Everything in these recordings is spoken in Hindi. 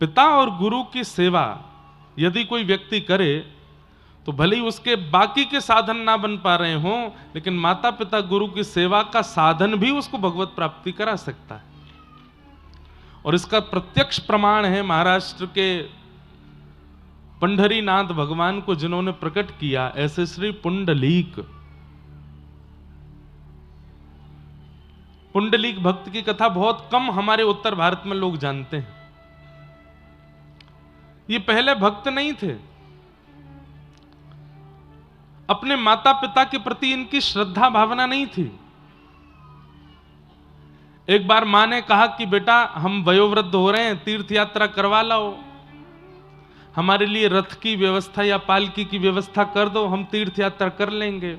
पिता और गुरु की सेवा यदि कोई व्यक्ति करे तो भले ही उसके बाकी के साधन ना बन पा रहे हों, लेकिन माता पिता गुरु की सेवा का साधन भी उसको भगवत प्राप्ति करा सकता है। और इसका प्रत्यक्ष प्रमाण है महाराष्ट्र के पंढरीनाथ भगवान को जिन्होंने प्रकट किया, ऐसे श्री पुंडलीक। पुंडलीक भक्त की कथा बहुत कम हमारे उत्तर भारत में लोग जानते हैं। ये पहले भक्त नहीं थे। अपने माता पिता के प्रति इनकी श्रद्धा भावना नहीं थी। एक बार मां ने कहा कि बेटा हम वयोवृद्ध हो रहे हैं, तीर्थ यात्रा करवा लाओ, हमारे लिए रथ की व्यवस्था या पालकी की व्यवस्था कर दो, हम तीर्थ यात्रा कर लेंगे।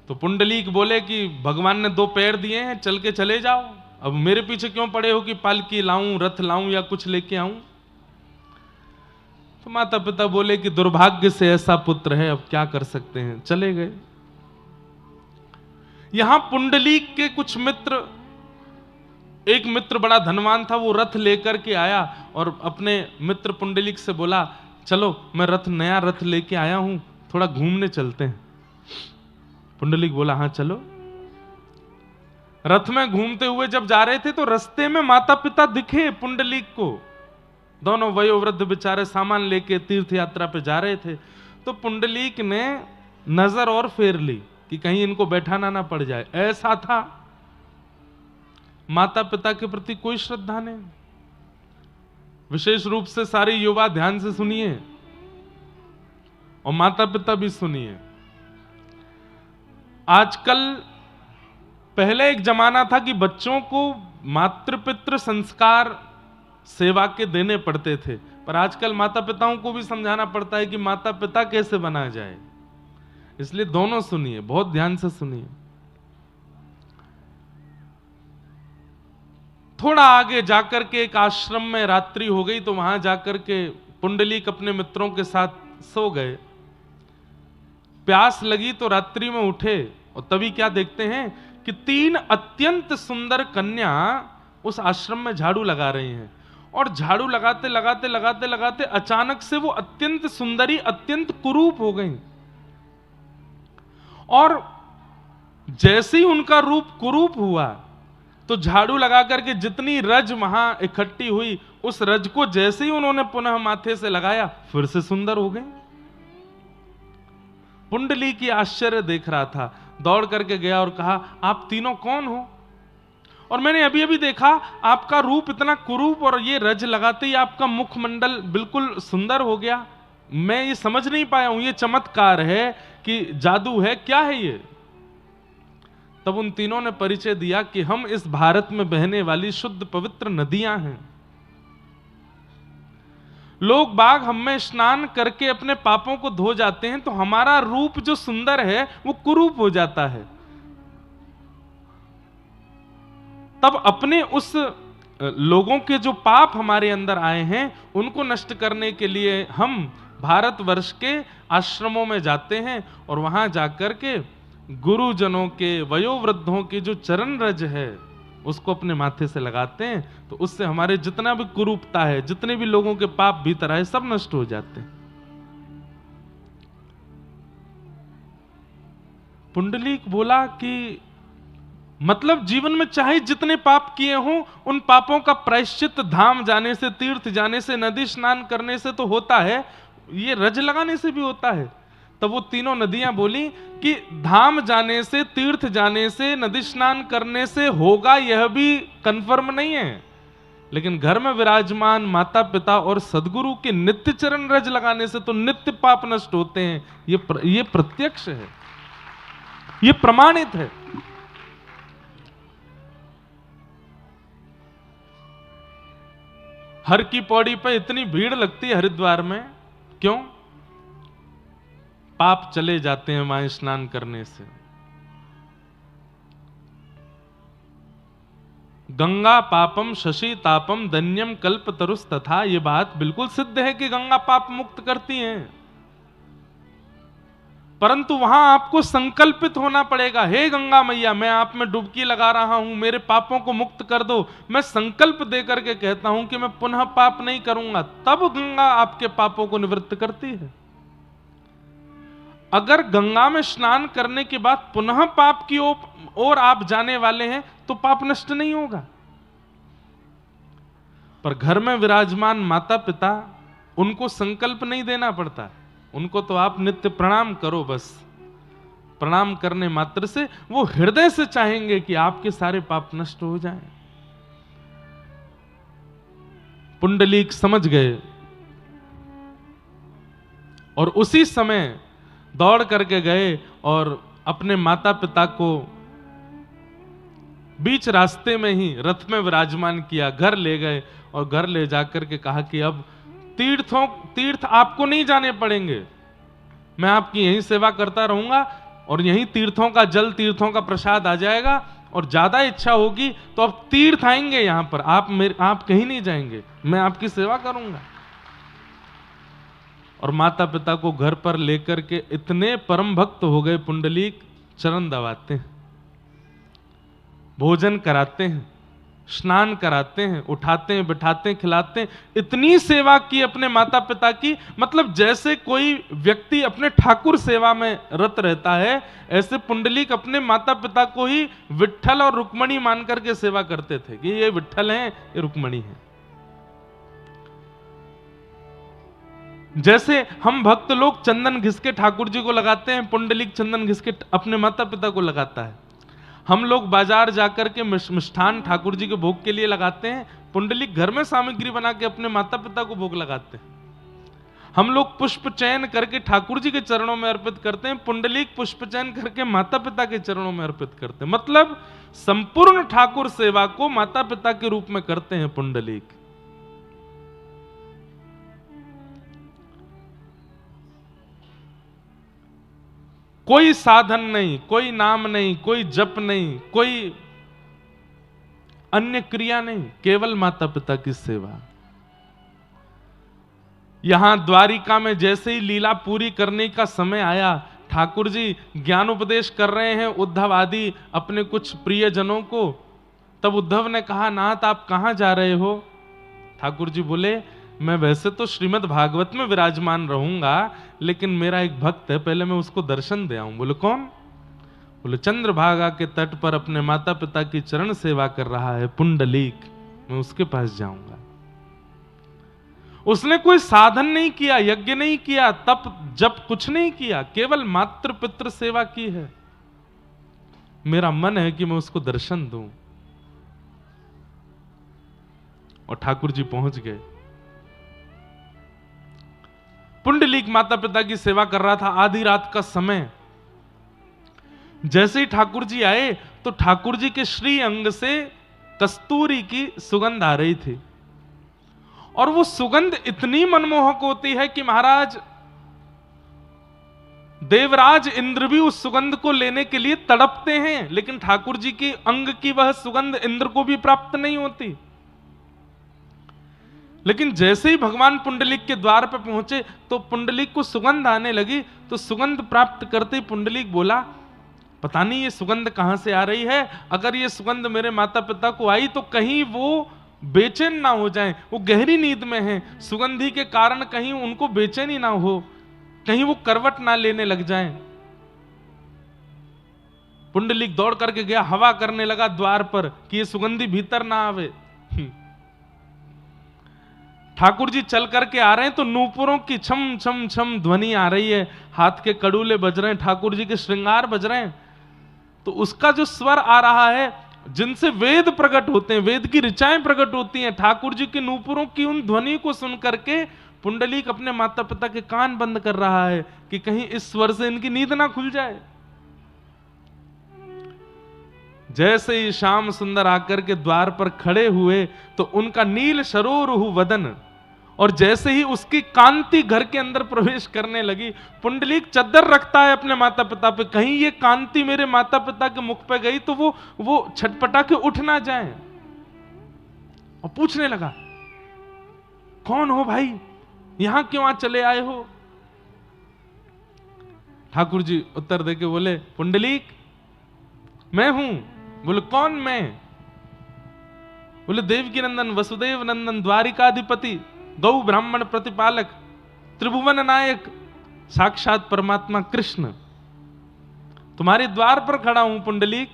तो पुंडलीक बोले कि भगवान ने 2 पैर दिए हैं, चल के चले जाओ, अब मेरे पीछे क्यों पड़े हो कि पालकी लाऊं, रथ लाऊं या कुछ लेके आऊं। तो माता पिता बोले कि दुर्भाग्य से ऐसा पुत्र है, अब क्या कर सकते हैं, चले गए। यहां पुंडलीक के कुछ मित्र, एक मित्र बड़ा धनवान था, वो रथ लेकर के आया और अपने मित्र पुंडलीक से बोला, चलो मैं नया रथ लेके आया हूं, थोड़ा घूमने चलते हैं। पुंडलीक बोला हाँ चलो। रथ में घूमते हुए जब जा रहे थे तो रास्ते में माता पिता दिखे पुंडलीक को। दोनों वयोवृद्ध बेचारे सामान लेके तीर्थ यात्रा पे जा रहे थे। तो पुंडलीक ने नजर और फेर ली कि कहीं इनको बैठाना ना पड़ जाए। ऐसा था, माता पिता के प्रति कोई श्रद्धा नहीं। विशेष रूप से सारे युवा ध्यान से सुनिए और माता पिता भी सुनिए। आजकल, पहले एक जमाना था कि बच्चों को मातृपितृ संस्कार सेवा के देने पड़ते थे, पर आजकल माता पिताओं को भी समझाना पड़ता है कि माता पिता कैसे बना जाए। इसलिए दोनों सुनिए, बहुत ध्यान से सुनिए। थोड़ा आगे जाकर के एक आश्रम में रात्रि हो गई, तो वहां जाकर के पुंडलीक अपने मित्रों के साथ सो गए। प्यास लगी तो रात्रि में उठे और तभी क्या देखते हैं कि 3 अत्यंत सुंदर कन्या उस आश्रम में झाड़ू लगा रही हैं। और झाड़ू लगाते लगाते लगाते लगाते अचानक से वो अत्यंत सुंदरी, अत्यंत कुरूप हो गई। और जैसे ही उनका रूप कुरूप हुआ तो झाड़ू लगा करके जितनी रज वहां इकट्ठी हुई, उस रज को जैसे ही उन्होंने पुनः माथे से लगाया, फिर से सुंदर हो गई। पुंडलीक की आश्चर्य देख रहा था, दौड़ करके गया और कहा, आप तीनों कौन हो? और मैंने अभी अभी देखा आपका रूप इतना कुरूप और ये रज लगाते ही आपका मुखमंडल बिल्कुल सुंदर हो गया। मैं ये समझ नहीं पाया हूं, ये चमत्कार है कि जादू है, क्या है ये? तब उन तीनों ने परिचय दिया कि हम इस भारत में बहने वाली शुद्ध पवित्र नदियां हैं। लोग बाग हम में स्नान करके अपने पापों को धो जाते हैं, तो हमारा रूप जो सुंदर है वो कुरूप हो जाता है। तब अपने उस लोगों के जो पाप हमारे अंदर आए हैं उनको नष्ट करने के लिए हम भारतवर्ष के आश्रमों में जाते हैं और वहां जाकर के गुरुजनों के, वयोवृद्धों की जो चरण रज है उसको अपने माथे से लगाते हैं। तो उससे हमारे जितना भी कुरूपता है, जितने भी लोगों के पाप भीतर आए, सब नष्ट हो जाते हैं। पुंडलीक बोला कि मतलब जीवन में चाहे जितने पाप किए हों, उन पापों का प्रायश्चित धाम जाने से, तीर्थ जाने से, नदी स्नान करने से तो होता है, ये रज लगाने से भी होता है। तब वो तीनों नदियां बोली कि धाम जाने से, तीर्थ जाने से, नदी स्नान करने से होगा, यह भी कंफर्म नहीं है, लेकिन घर में विराजमान माता पिता और सदगुरु के नित्य चरण रज लगाने से तो नित्य पाप नष्ट होते हैं। ये प्रत्यक्ष है, ये प्रमाणित है। हर की पौड़ी पे इतनी भीड़ लगती है हरिद्वार में, क्यों? पाप चले जाते हैं वहां स्नान करने से। गंगा पापम शशि तापम धन्यम कल्प तरुस तथा, ये बात बिल्कुल सिद्ध है कि गंगा पाप मुक्त करती हैं। परंतु वहां आपको संकल्पित होना पड़ेगा, हे गंगा मैया मैं आप में डुबकी लगा रहा हूं, मेरे पापों को मुक्त कर दो। मैं संकल्प दे करके कहता हूं कि मैं पुनः पाप नहीं करूंगा, तब गंगा आपके पापों को निवृत्त करती है। अगर गंगा में स्नान करने के बाद पुनः पाप की ओर आप जाने वाले हैं तो पाप नष्ट नहीं होगा। पर घर में विराजमान माता पिता, उनको संकल्प नहीं देना पड़ता, उनको तो आप नित्य प्रणाम करो, बस प्रणाम करने मात्र से वो हृदय से चाहेंगे कि आपके सारे पाप नष्ट हो जाएं। पुंडलीक समझ गए और उसी समय दौड़ करके गए और अपने माता पिता को बीच रास्ते में ही रथ में विराजमान किया, घर ले गए और घर ले जाकर के कहा कि अब तीर्थ आपको नहीं जाने पड़ेंगे, मैं आपकी यहीं सेवा करता रहूंगा और यहीं तीर्थों का जल, तीर्थों का प्रसाद आ जाएगा, और ज्यादा इच्छा होगी तो अब तीर्थ आएंगे यहां पर, आप कहीं नहीं जाएंगे, मैं आपकी सेवा करूंगा। और माता पिता को घर पर लेकर के इतने परम भक्त हो गए पुंडलीक, चरण दबाते हैं, भोजन कराते हैं, स्नान कराते हैं, उठाते हैं, बिठाते हैं, खिलाते हैं, इतनी सेवा की अपने माता पिता की, मतलब जैसे कोई व्यक्ति अपने ठाकुर सेवा में रत रहता है, ऐसे पुंडलीक अपने माता पिता को ही विट्ठल और रुक्मणी मान करके सेवा करते थे कि ये विट्ठल हैं, ये रुक्मणी हैं। जैसे हम भक्त लोग चंदन घिस के ठाकुर जी को लगाते हैं, पुंडलीक चंदन घिस के अपने माता पिता को लगाता है। हम लोग बाजार जाकर के मिष्ठान ठाकुर जी के भोग के लिए लगाते हैं, पुंडलीक घर में सामग्री बना के अपने माता पिता को भोग लगाते हैं। हम लोग पुष्प चयन करके ठाकुर जी के चरणों में अर्पित करते हैं, पुंडलीक पुष्प चयन करके माता पिता के चरणों में अर्पित करते हैं। मतलब संपूर्ण ठाकुर सेवा को माता पिता के रूप में करते हैं पुंडलीक। कोई साधन नहीं, कोई नाम नहीं, कोई जप नहीं, कोई अन्य क्रिया नहीं, केवल माता पिता की सेवा। यहां द्वारिका में जैसे ही लीला पूरी करने का समय आया, ठाकुर जी ज्ञान उपदेश कर रहे हैं उद्धव आदि अपने कुछ प्रियजनों को, तब उद्धव ने कहा, नाथ आप कहां जा रहे हो? ठाकुर जी बोले, मैं वैसे तो श्रीमद् भागवत में विराजमान रहूंगा, लेकिन मेरा एक भक्त है, पहले मैं उसको दर्शन दे आऊं। बोले कौन? बोले चंद्रभागा के तट पर अपने माता पिता की चरण सेवा कर रहा है पुंडलीक, मैं उसके पास जाऊंगा। उसने कोई साधन नहीं किया, यज्ञ नहीं किया, तप जप कुछ नहीं किया, केवल मातृ पितृ सेवा की है। मेरा मन है कि मैं उसको दर्शन दूं। और ठाकुर जी पहुंच गए। पुंडलीक माता पिता की सेवा कर रहा था, आधी रात का समय। जैसे ही ठाकुर जी आए तो ठाकुर जी के श्री अंग से कस्तूरी की सुगंध आ रही थी, और वो सुगंध इतनी मनमोहक होती है कि महाराज देवराज इंद्र भी उस सुगंध को लेने के लिए तड़पते हैं, लेकिन ठाकुर जी के अंग की वह सुगंध इंद्र को भी प्राप्त नहीं होती। लेकिन जैसे ही भगवान पुंडलीक के द्वार पर पहुंचे तो पुंडलीक को सुगंध आने लगी, तो सुगंध प्राप्त करते ही पुंडलीक बोला, पता नहीं ये सुगंध कहां से आ रही है, अगर ये सुगंध मेरे माता पिता को आई तो कहीं वो बेचैन ना हो जाएं, वो गहरी नींद में हैं, सुगंधी के कारण कहीं उनको बेचैनी ना हो, कहीं वो करवट ना लेने लग जाएं। पुंडलीक दौड़ करके गया, हवा करने लगा द्वार पर कि ये सुगंधी भीतर ना आवे। ठाकुर जी चल करके आ रहे हैं तो नूपुरों की छम छम छम ध्वनि आ रही है, हाथ के कड़ूले बज रहे हैं, ठाकुर जी के श्रृंगार बज रहे हैं, तो उसका जो स्वर आ रहा है जिनसे वेद प्रकट होते हैं, वेद की ऋचाएं प्रकट होती हैं, ठाकुर जी के नूपुरों की उन ध्वनि को सुन करके पुंडलीक अपने माता पिता के कान बंद कर रहा है कि कहीं इस स्वर से इनकी नींद ना खुल जाए। जैसे ही श्याम सुंदर आकर के द्वार पर खड़े हुए तो उनका नील सरोरुह वदन, और जैसे ही उसकी कांति घर के अंदर प्रवेश करने लगी, पुंडलीक चद्दर रखता है अपने माता पिता पे, कहीं ये कांति मेरे माता पिता के मुख पे गई तो वो छटपटा के उठ ना जाए। और पूछने लगा, कौन हो भाई, यहां क्यों चले आए हो? ठाकुर जी उत्तर देके बोले, पुंडलीक मैं हूं। बोले कौन मैं? बोले देवकी नंदन, वसुदेव नंदन, द्वारिकाधिपति, गौ ब्राह्मण प्रतिपालक, त्रिभुवन नायक, साक्षात परमात्मा कृष्ण तुम्हारे द्वार पर खड़ा हूं पुंडलीक।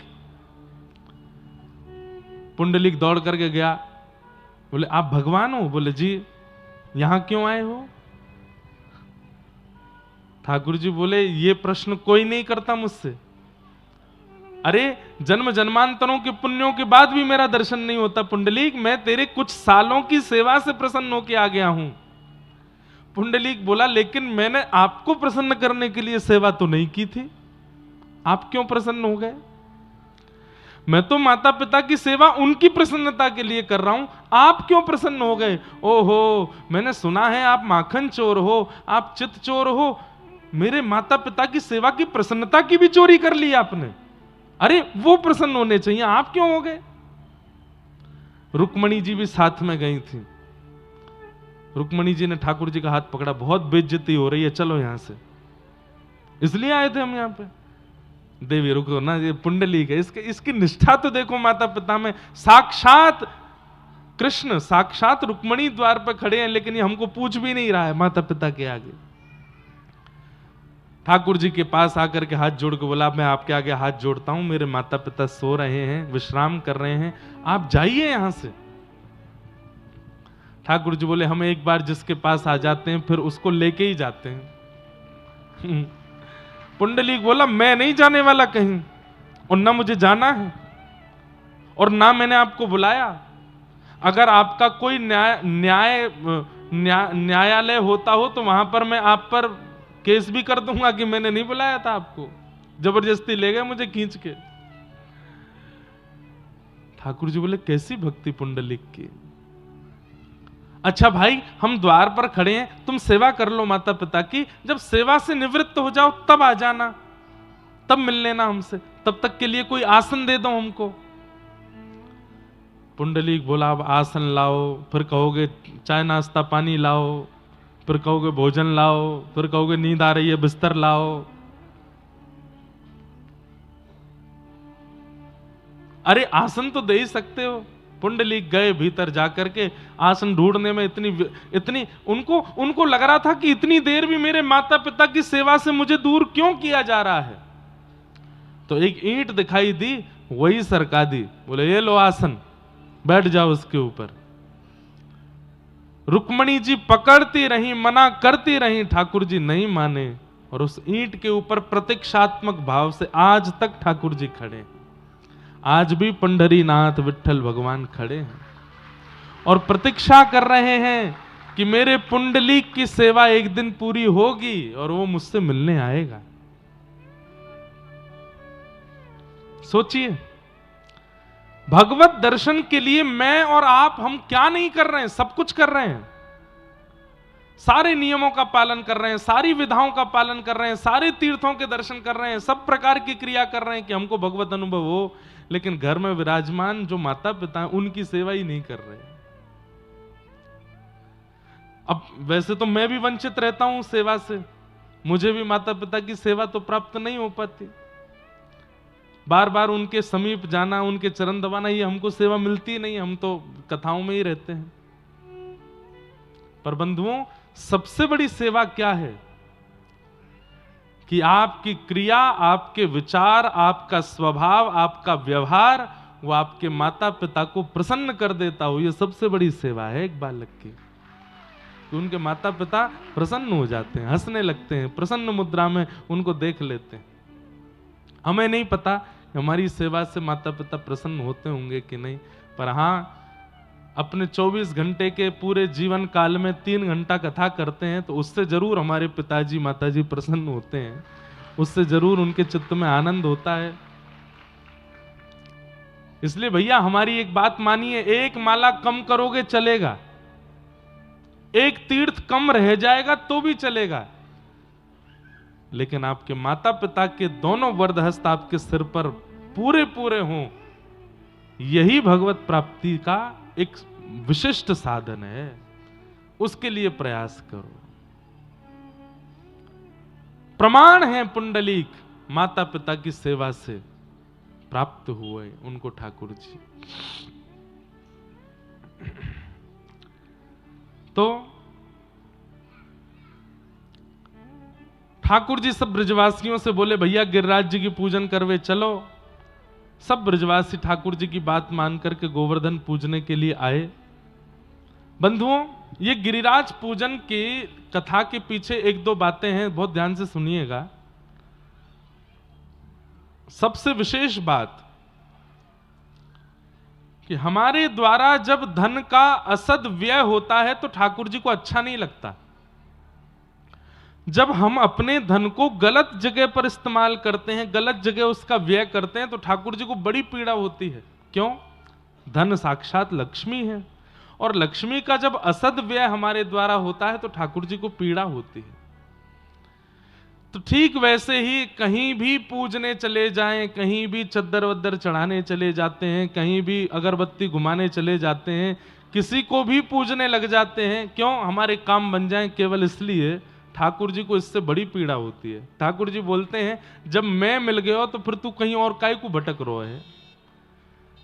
पुंडलीक दौड़ करके गया। बोले आप भगवान हो? बोले जी। यहां क्यों आए हो? ठाकुर जी बोले ये प्रश्न कोई नहीं करता मुझसे। अरे जन्म जन्मांतरों के पुण्यों के बाद भी मेरा दर्शन नहीं होता पुंडलीक, मैं तेरे कुछ सालों की सेवा से प्रसन्न होकर आ गया हूं। पुंडलीक बोला लेकिन मैंने आपको प्रसन्न करने के लिए सेवा तो नहीं की थी, आप क्यों प्रसन्न हो गए? मैं तो माता पिता की सेवा उनकी प्रसन्नता के लिए कर रहा हूं, आप क्यों प्रसन्न हो गए? ओहो, मैंने सुना है आप माखन चोर हो, आप चित चोर हो, मेरे माता पिता की सेवा की प्रसन्नता की भी चोरी कर ली आपने। अरे वो प्रसन्न होने चाहिए, आप क्यों हो गए? रुक्मणी जी भी साथ में गई थी। रुक्मणी जी ने ठाकुर जी का हाथ पकड़ा, बहुत बेइज्जती हो रही है, चलो यहां से, इसलिए आए थे हम यहां पे। देवी रुको ना, ये पुंडलीक है, इसकी निष्ठा तो देखो माता पिता में। साक्षात कृष्ण, साक्षात रुक्मणी द्वार पर खड़े हैं, लेकिन ये हमको पूछ भी नहीं रहा है माता पिता के आगे। ठाकुर जी के पास आकर के हाथ जोड़ के बोला, मैं आपके आगे हाथ जोड़ता हूं, मेरे माता पिता सो रहे हैं, विश्राम कर रहे हैं, आप जाइए यहां से। ठाकुर जी बोले हम एक बार जिसके पास आ जाते हैं फिर उसको लेके ही जाते हैं। पुंडलीक बोला मैं नहीं जाने वाला कहीं, और ना मुझे जाना है, और ना मैंने आपको बुलाया। अगर आपका कोई न्यायालय होता हो तो वहां पर मैं आप पर केस भी कर दूंगा कि मैंने नहीं बुलाया था आपको, जबरदस्ती ले गए मुझे खींच के। ठाकुर जी बोले कैसी भक्ति पुंडलीक की। अच्छा भाई हम द्वार पर खड़े हैं, तुम सेवा कर लो माता पिता की, जब सेवा से निवृत्त हो जाओ तब आ जाना, तब मिल लेना हमसे, तब तक के लिए कोई आसन दे दो हमको। पुंडलीक बोला अब आसन लाओ, फिर कहोगे चाय नाश्ता पानी लाओ, फिर कहोगे भोजन लाओ, फिर कहोगे नींद आ रही है बिस्तर लाओ। अरे आसन तो दे ही सकते हो। पुंडलीक गए भीतर जाकर के, आसन ढूंढने में इतनी उनको लग रहा था कि इतनी देर भी मेरे माता पिता की सेवा से मुझे दूर क्यों किया जा रहा है। तो एक ईंट दिखाई दी, वही सरका दी, बोले ये लो आसन, बैठ जाओ उसके ऊपर। रुक्मणी जी पकड़ती रही, मना करती रही, ठाकुर जी नहीं माने, और उस ईंट के ऊपर प्रतीक्षात्मक भाव से आज तक ठाकुर जी खड़े। आज भी पंढरीनाथ विठल भगवान खड़े हैं और प्रतीक्षा कर रहे हैं कि मेरे पुंडलीक की सेवा एक दिन पूरी होगी और वो मुझसे मिलने आएगा। सोचिए, भगवत दर्शन के लिए मैं और आप हम क्या नहीं कर रहे हैं, सब कुछ कर रहे हैं। सारे नियमों का पालन कर रहे हैं, सारी विधाओं का पालन कर रहे हैं, सारे तीर्थों के दर्शन कर रहे हैं, सब प्रकार की क्रिया कर रहे हैं कि हमको भगवत अनुभव हो, लेकिन घर में विराजमान जो माता पिता हैं उनकी सेवा ही नहीं कर रहे। अब वैसे तो मैं भी वंचित रहता हूं सेवा से, मुझे भी माता पिता की सेवा तो प्राप्त नहीं हो पाती। बार बार उनके समीप जाना, उनके चरण दबाना, ये हमको सेवा मिलती नहीं, हम तो कथाओं में ही रहते हैं। पर बंधुओं, सबसे बड़ी सेवा क्या है कि आपकी क्रिया, आपके विचार, आपका स्वभाव, आपका व्यवहार वो आपके माता पिता को प्रसन्न कर देता हो। ये सबसे बड़ी सेवा है एक बालक की, कि उनके माता पिता प्रसन्न हो जाते हैं, हंसने लगते हैं, प्रसन्न मुद्रा में उनको देख लेते हैं। हमें नहीं पता कि हमारी सेवा से माता पिता प्रसन्न होते होंगे कि नहीं, पर हाँ, अपने 24 घंटे के पूरे जीवन काल में 3 घंटा कथा करते हैं तो उससे जरूर हमारे पिताजी माताजी प्रसन्न होते हैं, उससे जरूर उनके चित्त में आनंद होता है। इसलिए भैया हमारी एक बात मानिए, एक माला कम करोगे चलेगा, एक तीर्थ कम रह जाएगा तो भी चलेगा, लेकिन आपके माता पिता के दोनों वरदहस्त आपके सिर पर पूरे पूरे हों, यही भगवत प्राप्ति का एक विशिष्ट साधन है। उसके लिए प्रयास करो। प्रमाण है पुंडलीक माता पिता की सेवा से प्राप्त हुए उनको ठाकुर जी। तो ठाकुर जी सब ब्रजवासियों से बोले भैया गिरिराज जी की पूजन करवे चलो। सब ब्रजवासी ठाकुर जी की बात मान करके गोवर्धन पूजने के लिए आए। बंधुओं, ये गिरिराज पूजन की कथा के पीछे एक दो बातें हैं, बहुत ध्यान से सुनिएगा। सबसे विशेष बात कि हमारे द्वारा जब धन का असद व्यय होता है तो ठाकुर जी को अच्छा नहीं लगता। जब हम अपने धन को गलत जगह पर इस्तेमाल करते हैं, गलत जगह उसका व्यय करते हैं, तो ठाकुर जी को बड़ी पीड़ा होती है। क्यों? धन साक्षात लक्ष्मी है, और लक्ष्मी का जब असद व्यय हमारे द्वारा होता है तो ठाकुर जी को पीड़ा होती है। तो ठीक वैसे ही कहीं भी पूजने चले जाएं, कहीं भी चद्दर वद्दर चढ़ाने चले जाते हैं, कहीं भी अगरबत्ती घुमाने चले जाते हैं, किसी को भी पूजने लग जाते हैं, क्यों? हमारे काम बन जाएं, केवल इसलिए। ठाकुर जी को इससे बड़ी पीड़ा होती है। ठाकुर जी बोलते हैं जब मैं मिल गया तो फिर तू कहीं और काहे को भटक रहा है?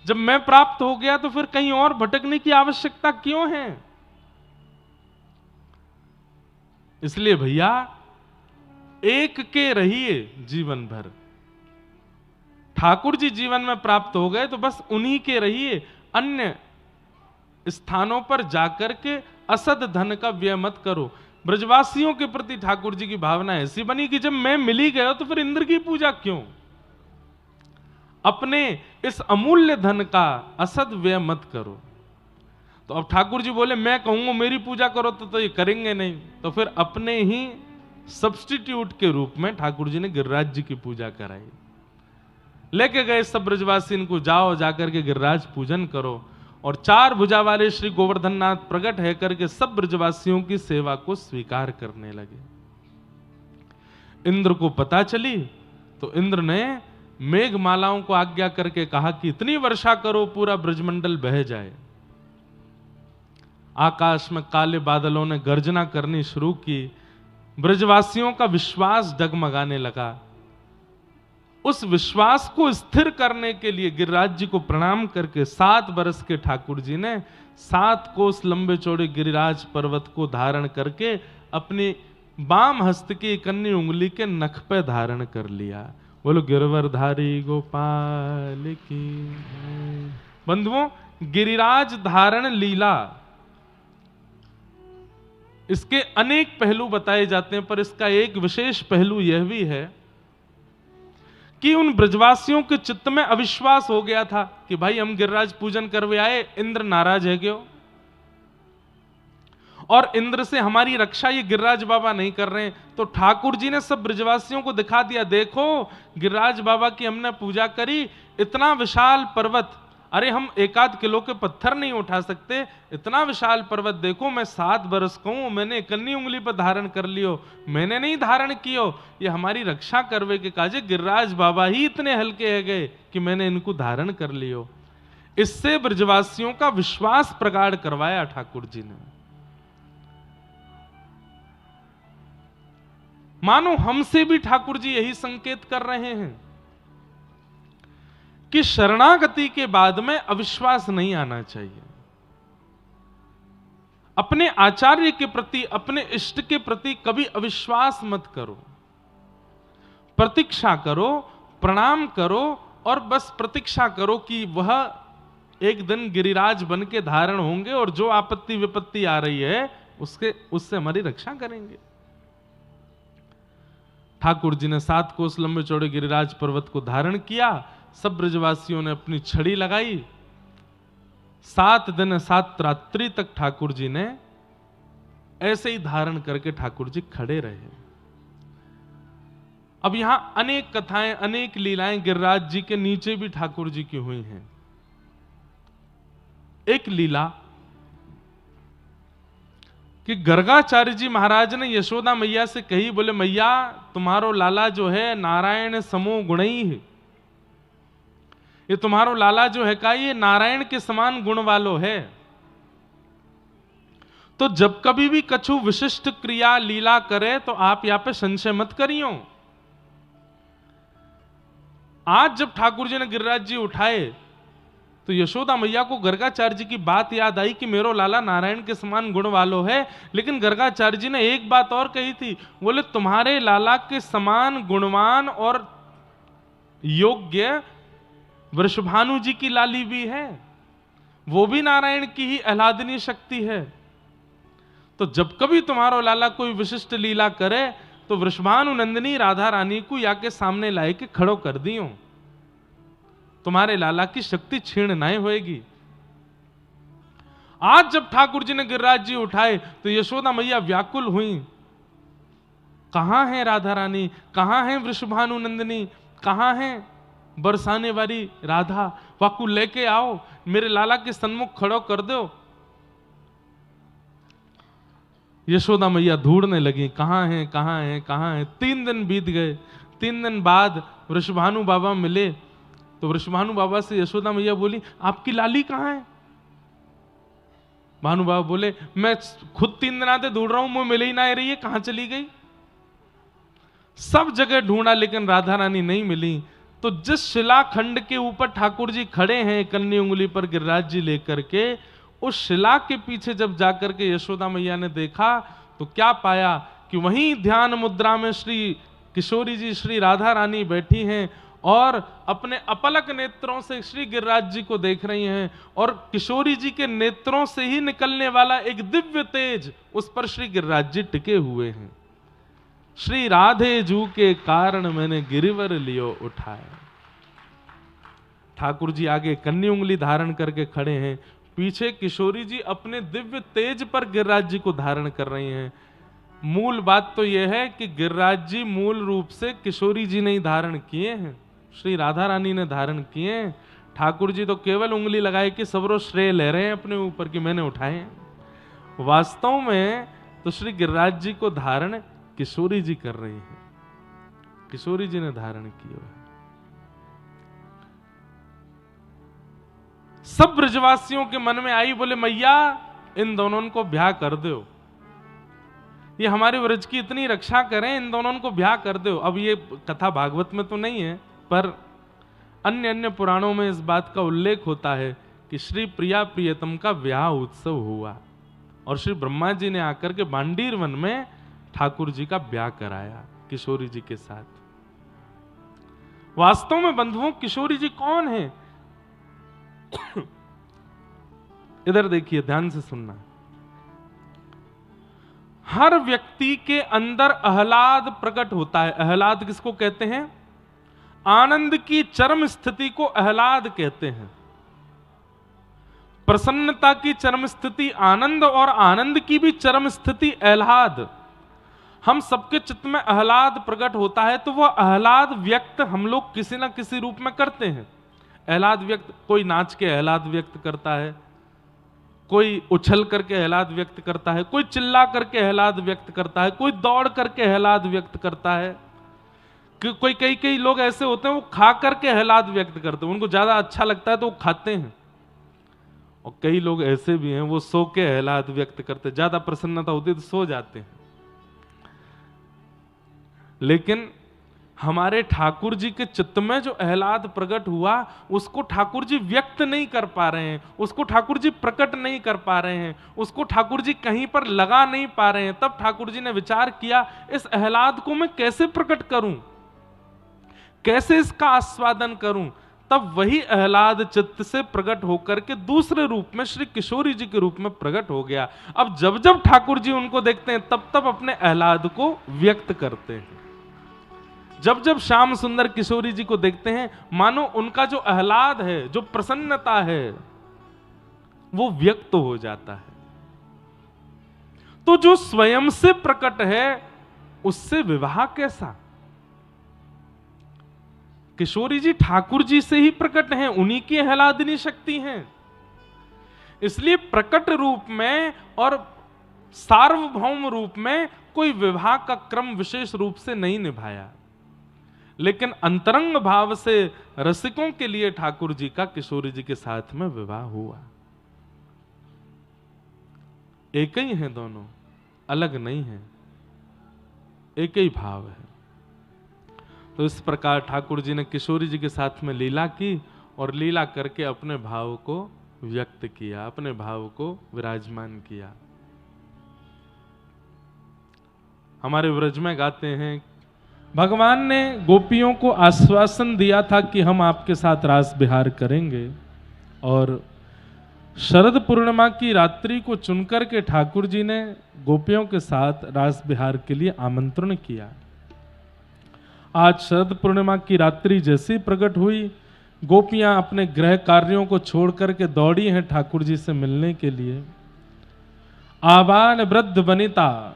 जब मैं प्राप्त हो गया तो फिर कहीं और भटकने की आवश्यकता क्यों है? इसलिए भैया एक के रहिए जीवन भर। ठाकुर जी जीवन में प्राप्त हो गए तो बस उन्हीं के रहिए, अन्य स्थानों पर जाकर के असद धन का व्यय मत करो। ब्रजवासियों के प्रति ठाकुर जी की भावना ऐसी बनी कि जब मैं मिल ही गया तो फिर इंद्र की पूजा क्यों? अपने इस अमूल्य धन का असद व्यय मत करो। तो अब ठाकुर जी बोले मैं कहूंगा मेरी पूजा करो तो ये करेंगे नहीं, तो फिर अपने ही सब्स्टिट्यूट के रूप में ठाकुर जी ने गिरिराज जी की पूजा कराई। लेके गए सब ब्रजवासी, इनको जाओ जाकर के गिरिराज पूजन करो। और चार भुजा वाले श्री गोवर्धननाथ प्रकट है करके सब ब्रजवासियों की सेवा को स्वीकार करने लगे। इंद्र को पता चली तो इंद्र ने मेघमालाओं को आज्ञा करके कहा कि इतनी वर्षा करो पूरा ब्रजमंडल बह जाए। आकाश में काले बादलों ने गर्जना करनी शुरू की। ब्रजवासियों का विश्वास डगमगाने लगा। उस विश्वास को स्थिर करने के लिए गिरिराज जी को प्रणाम करके 7 वर्ष के ठाकुर जी ने 7 कोस लंबे चौड़े गिरिराज पर्वत को धारण करके अपनी बाम हस्त की कन्नी उंगली के नख पे धारण कर लिया। बोलो गिरवरधारी गोपाल की। बंधुओं, गिरिराज धारण लीला, इसके अनेक पहलू बताए जाते हैं, पर इसका एक विशेष पहलू यह भी है कि उन ब्रजवासियों के चित्त में अविश्वास हो गया था कि भाई हम गिरिराज पूजन करवे आए, इंद्र नाराज है क्यों? और इंद्र से हमारी रक्षा ये गिरिराज बाबा नहीं कर रहे हैं। तो ठाकुर जी ने सब ब्रजवासियों को दिखा दिया, देखो गिरिराज बाबा की हमने पूजा करी, इतना विशाल पर्वत, अरे हम 1-8 किलो के पत्थर नहीं उठा सकते, इतना विशाल पर्वत देखो, मैं 7 वर्ष का हूं, मैंने कन्नी उंगली पर धारण कर लियो, मैंने नहीं धारण कियो, ये हमारी रक्षा करवे के काजे गिरिराज बाबा ही इतने हल्के है गए कि मैंने इनको धारण कर लियो। इससे ब्रजवासियों का विश्वास प्रगाढ़ करवाया ठाकुर जी ने। मानो हमसे भी ठाकुर जी यही संकेत कर रहे हैं कि शरणागति के बाद में अविश्वास नहीं आना चाहिए। अपने आचार्य के प्रति, अपने इष्ट के प्रति कभी अविश्वास मत करो। प्रतीक्षा करो, प्रणाम करो, और बस प्रतीक्षा करो कि वह एक दिन गिरिराज बन के धारण होंगे और जो आपत्ति विपत्ति आ रही है उससे हमारी रक्षा करेंगे। ठाकुर जी ने 7 कोस लंबे चौड़े गिरिराज पर्वत को धारण किया। सब ब्रजवासियों ने अपनी छड़ी लगाई। 7 दिन 7 रात्रि तक ठाकुर जी ने ऐसे ही धारण करके ठाकुर जी खड़े रहे। अब यहां अनेक कथाएं, अनेक लीलाएं गिरिराज जी के नीचे भी ठाकुर जी की हुई हैं। एक लीला कि गर्गाचार्य जी महाराज ने यशोदा मैया से कही, बोले मैया तुम्हारो लाला जो है नारायण समो गुणई है, ये तुम्हारो लाला जो है का ये नारायण के समान गुण वालो है, तो जब कभी भी कछु विशिष्ट क्रिया लीला करे तो आप यहां पे संशय मत करियो। आज जब ठाकुर जी ने गिरिराज जी उठाए तो यशोदा मैया को गर्गाचार्य जी की बात याद आई कि मेरो लाला नारायण के समान गुण वालो है। लेकिन गर्गाचार्य जी ने एक बात और कही थी, बोले तुम्हारे लाला के समान गुणवान और योग्य वृषभानु जी की लाली भी है, वो भी नारायण की ही आह्लादनीय शक्ति है। तो जब कभी तुम्हारो लाला कोई विशिष्ट लीला करे तो वृषभानु नंदिनी राधा रानी को या के सामने लाए के खड़ो कर दियो, तुम्हारे लाला की शक्ति क्षीण नहीं होएगी। आज जब ठाकुर जी ने गिरिराज जी उठाए तो यशोदा मैया व्याकुल हुई, कहां है राधा रानी, कहां है वृषभानु नंदिनी, कहां है बरसाने वाली राधा, वाकू लेके आओ, मेरे लाला के सन्मुख खड़ो कर दो। यशोदा मैया ढूंढने लगी, कहां है कहां है कहां है। 3 दिन बीत गए। 3 दिन बाद वृषभानु बाबा मिले तो वृषभानु बाबा से यशोदा मैया बोली, आपकी लाली कहां है? भानु बाबा बोले, मैं खुद 3 दिन आते ढूंढ रहा हूं, मुझे मिल ही ना रही है, कहां चली गई? सब जगह ढूंढा लेकिन राधा रानी नहीं मिली। तो जिस शिलाखंड के ऊपर ठाकुर जी खड़े हैं कन्नी उंगली पर गिरिराज जी लेकर के, उस शिला के पीछे जब जाकर के यशोदा मैया ने देखा तो क्या पाया कि वहीं ध्यान मुद्रा में श्री किशोरी जी श्री राधा रानी बैठी हैं और अपने अपलक नेत्रों से श्री गिरिराज जी को देख रही हैं, और किशोरी जी के नेत्रों से ही निकलने वाला एक दिव्य तेज उस पर श्री गिरिराज जी टिके हुए हैं। श्री राधे जू के कारण मैंने गिरिवर लियो उठाया। ठाकुर जी आगे कन्नी उंगली धारण करके खड़े हैं, पीछे किशोरी जी अपने दिव्य तेज पर गिरिराज जी को धारण कर रही हैं। मूल बात तो यह है कि गिरिराज जी मूल रूप से किशोरी जी ने ही धारण किए हैं, श्री राधा रानी ने धारण किए हैं। ठाकुर जी तो केवल उंगली लगाए कि सबरो श्रेय ले रहे हैं अपने ऊपर कि मैंने उठाए हैं। वास्तव में तो श्री गिरिराज जी को धारण किशोरी जी कर रही है, किशोरी जी ने धारण किया है। सब ब्रजवासियों के मन में आई, बोले मैया इन दोनों को ब्याह कर दो, ये हमारे व्रज की इतनी रक्षा करें, इन दोनों को ब्याह कर दो। अब ये कथा भागवत में तो नहीं है, पर अन्य अन्य पुराणों में इस बात का उल्लेख होता है कि श्री प्रिया प्रियतम का ब्याह उत्सव हुआ और श्री ब्रह्मा जी ने आकर के बांडीर वन में ठाकुर जी का ब्याह कराया किशोरी जी के साथ। वास्तव में बंधुओं किशोरी जी कौन है? इधर देखिए, ध्यान से सुनना। हर व्यक्ति के अंदर आह्लाद प्रकट होता है। आह्लाद किसको कहते हैं? आनंद की चरम स्थिति को आह्लाद कहते हैं। प्रसन्नता की चरम स्थिति आनंद और आनंद की भी चरम स्थिति आह्लाद। हम सबके चित्त में आह्लाद प्रकट होता है तो वह आह्लाद व्यक्त हम लोग किसी ना किसी रूप में करते हैं। आह्लाद व्यक्त, कोई नाच के आह्लाद व्यक्त करता है, कोई उछल करके आह्लाद व्यक्त करता है, कोई चिल्ला करके आह्लाद व्यक्त करता है, कोई दौड़ करके आह्लाद व्यक्त करता है, कोई कई लोग ऐसे होते हैं वो खा करके आह्लाद व्यक्त करते हैं, उनको ज्यादा अच्छा लगता है तो वो खाते हैं। और कई लोग ऐसे भी हैं वो सो के आह्लाद व्यक्त करते हैं, ज्यादा प्रसन्नता होती है तो सो जाते हैं। लेकिन हमारे ठाकुर जी के चित्त में जो आह्लाद प्रकट हुआ उसको ठाकुर जी व्यक्त नहीं कर पा रहे हैं, उसको ठाकुर जी प्रकट नहीं कर पा रहे हैं, उसको ठाकुर जी कहीं पर लगा नहीं पा रहे हैं। तब ठाकुर जी ने विचार किया, इस आह्लाद को मैं कैसे प्रकट करूं, कैसे इसका आस्वादन करूं। तब वही आह्लाद चित्त से प्रकट होकर के दूसरे रूप में श्री किशोरी जी के रूप में प्रकट हो गया। अब जब जब ठाकुर जी उनको देखते हैं तब तब अपने आह्लाद को व्यक्त करते हैं। जब जब श्याम सुंदर किशोरी जी को देखते हैं मानो उनका जो आह्लाद है, जो प्रसन्नता है, वो व्यक्त हो जाता है। तो जो स्वयं से प्रकट है उससे विवाह कैसा? किशोरी जी ठाकुर जी से ही प्रकट हैं, उन्हीं की आह्लादनी शक्ति हैं। इसलिए प्रकट रूप में और सार्वभौम रूप में कोई विवाह का क्रम विशेष रूप से नहीं निभाया, लेकिन अंतरंग भाव से रसिकों के लिए ठाकुर जी का किशोरी जी के साथ में विवाह हुआ। एक ही हैं दोनों, अलग नहीं है, एक ही भाव है। तो इस प्रकार ठाकुर जी ने किशोरी जी के साथ में लीला की और लीला करके अपने भाव को व्यक्त किया, अपने भाव को विराजमान किया। हमारे व्रज में गाते हैं, भगवान ने गोपियों को आश्वासन दिया था कि हम आपके साथ रास विहार करेंगे, और शरद पूर्णिमा की रात्रि को चुनकर के ठाकुर जी ने गोपियों के साथ रास विहार के लिए आमंत्रण किया। आज शरद पूर्णिमा की रात्रि जैसी प्रकट हुई, गोपियां अपने गृह कार्यों को छोड़ करके दौड़ी हैं ठाकुर जी से मिलने के लिए। आबाल वृद्ध वनिता,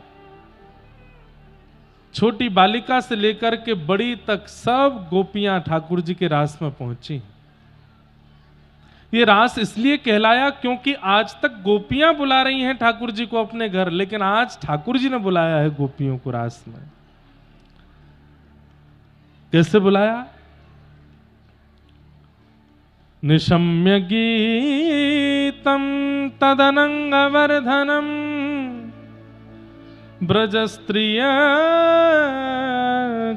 छोटी बालिका से लेकर के बड़ी तक सब गोपियां ठाकुर जी के रास में पहुंची। ये रास इसलिए कहलाया क्योंकि आज तक गोपियां बुला रही हैं ठाकुर जी को अपने घर, लेकिन आज ठाकुर जी ने बुलाया है गोपियों को रास में। कैसे बुलाया? निशम्य गीतम तदनंगवर्धनम ब्रज स्त्रिय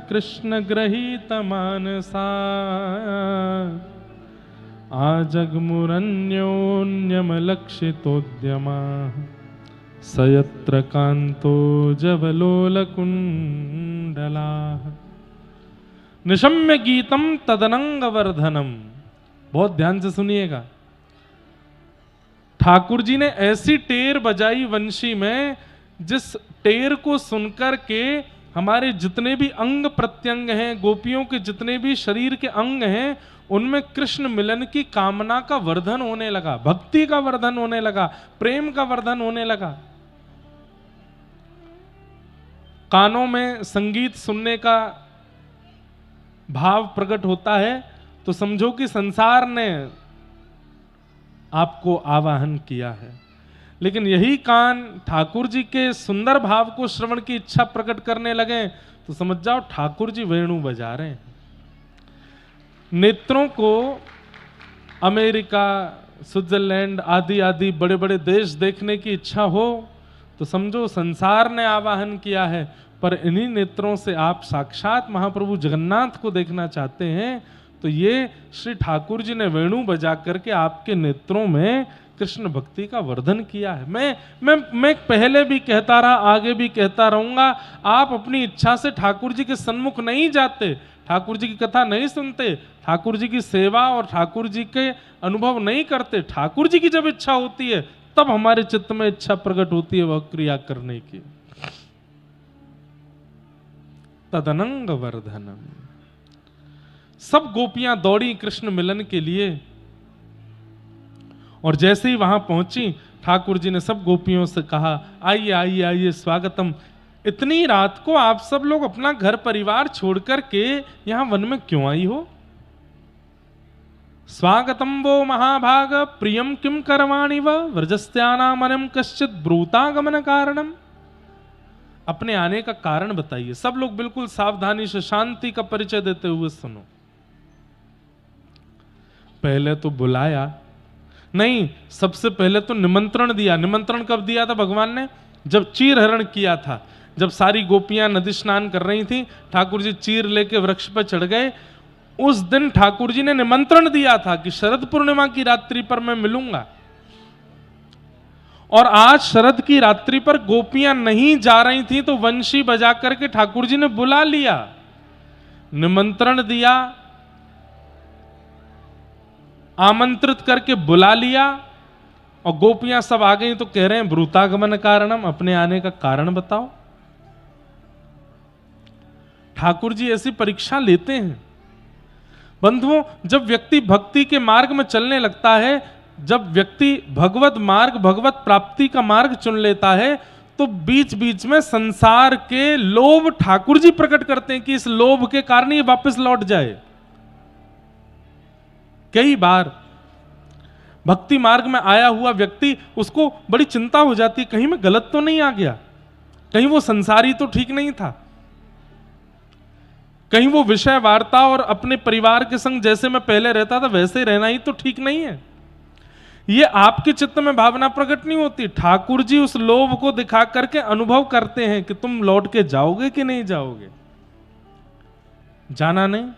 कृष्ण गृहीत मानसा आजग्मुरन्योन्यमलक्षितोद्यमा सयत्र कांतो जवलोलकुंडला। निशम्य गीतम तदनंगवर्धनम, बहुत ध्यान से सुनिएगा। ठाकुर जी ने ऐसी टेर बजाई वंशी में, जिस टेर को सुनकर के हमारे जितने भी अंग प्रत्यंग हैं, गोपियों के जितने भी शरीर के अंग हैं, उनमें कृष्ण मिलन की कामना का वर्धन होने लगा, भक्ति का वर्धन होने लगा, प्रेम का वर्धन होने लगा। कानों में संगीत सुनने का भाव प्रकट होता है तो समझो कि संसार ने आपको आवाहन किया है। लेकिन यही कान ठाकुर जी के सुंदर भाव को श्रवण की इच्छा प्रकट करने लगे तो समझ जाओ ठाकुर जी वेणु बजा रहे हैं। नेत्रों को अमेरिका, स्विट्जरलैंड आदि आदि बड़े बड़े देश देखने की इच्छा हो तो समझो संसार ने आवाहन किया है, पर इन्हीं नेत्रों से आप साक्षात महाप्रभु जगन्नाथ को देखना चाहते हैं तो ये श्री ठाकुर जी ने वेणु बजा करके आपके नेत्रों में कृष्ण भक्ति का वर्धन किया है। मैं पहले भी कहता रहा, आगे भी कहता रहूंगा, आप अपनी इच्छा से ठाकुर जी के सन्मुख नहीं जाते, ठाकुर जी की कथा नहीं सुनते, ठाकुर जी की सेवा और ठाकुर जी के अनुभव नहीं करते। ठाकुर जी की जब इच्छा होती है तब हमारे चित्त में इच्छा प्रकट होती है वह क्रिया करने की। तदनंग वर्धनम, सब गोपियां दौड़ी कृष्ण मिलन के लिए, और जैसे ही वहां पहुंची ठाकुर जी ने सब गोपियों से कहा, आइए आइए आइए, स्वागतम। इतनी रात को आप सब लोग अपना घर परिवार छोड़ करके यहां वन में क्यों आई हो? स्वागतम वो महाभाग प्रियम किम करवाणि व व्रजस्त्यानामनम कश्चित ब्रूतागमन कारणम। अपने आने का कारण बताइए। सब लोग बिल्कुल सावधानी से शांति का परिचय देते हुए सुनो। पहले तो बुलाया नहीं, सबसे पहले तो निमंत्रण दिया। निमंत्रण कब दिया था भगवान ने? जब चीर हरण किया था, जब सारी गोपियां नदी स्नान कर रही थी, ठाकुर जी चीर लेके वृक्ष पर चढ़ गए, उस दिन ठाकुर जी ने निमंत्रण दिया था कि शरद पूर्णिमा की रात्रि पर मैं मिलूंगा। और आज शरद की रात्रि पर गोपियां नहीं जा रही थी तो वंशी बजा करके ठाकुर जी ने बुला लिया, निमंत्रण दिया, आमंत्रित करके बुला लिया, और गोपियां सब आ गई तो कह रहे हैं ब्रूतागमन कारणम, अपने आने का कारण बताओ। ठाकुर जी ऐसी परीक्षा लेते हैं। बंधुओं, जब व्यक्ति भक्ति के मार्ग में चलने लगता है, जब व्यक्ति भगवत मार्ग, भगवत प्राप्ति का मार्ग चुन लेता है, तो बीच बीच में संसार के लोभ ठाकुर जी प्रकट करते हैं कि इस लोभ के कारण ये वापस लौट जाए। कई बार भक्ति मार्ग में आया हुआ व्यक्ति, उसको बड़ी चिंता हो जाती, कहीं मैं गलत तो नहीं आ गया, कहीं वो संसारी तो ठीक नहीं था, कहीं वो विषय वार्ता और अपने परिवार के संग जैसे मैं पहले रहता था वैसे रहना ही तो ठीक नहीं है। ये आपके चित्त में भावना प्रकट नहीं होती, ठाकुर जी उस लोभ को दिखा करके अनुभव करते हैं कि तुम लौट के जाओगे कि नहीं जाओगे। जाना नहीं,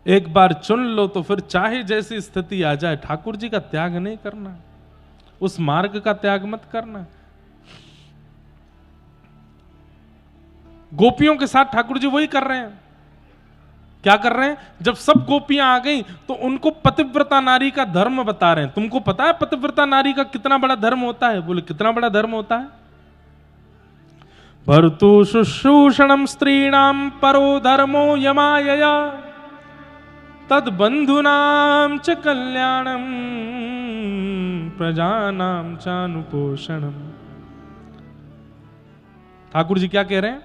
एक बार चुन लो तो फिर चाहे जैसी स्थिति आ जाए ठाकुर जी का त्याग नहीं करना, उस मार्ग का त्याग मत करना। गोपियों के साथ ठाकुर जी वही कर रहे हैं। क्या कर रहे हैं? जब सब गोपियां आ गई तो उनको पतिव्रता नारी का धर्म बता रहे हैं। तुमको पता है पतिव्रता नारी का कितना बड़ा धर्म होता है? बोले कितना बड़ा धर्म होता है? भर्तु शुश्रूषणम स्त्रीणाम परो धर्मो यमायया तद बंधुनाम च कल्याणम प्रजानाम चानुपोषणम। ठाकुर जी क्या कह रहे हैं?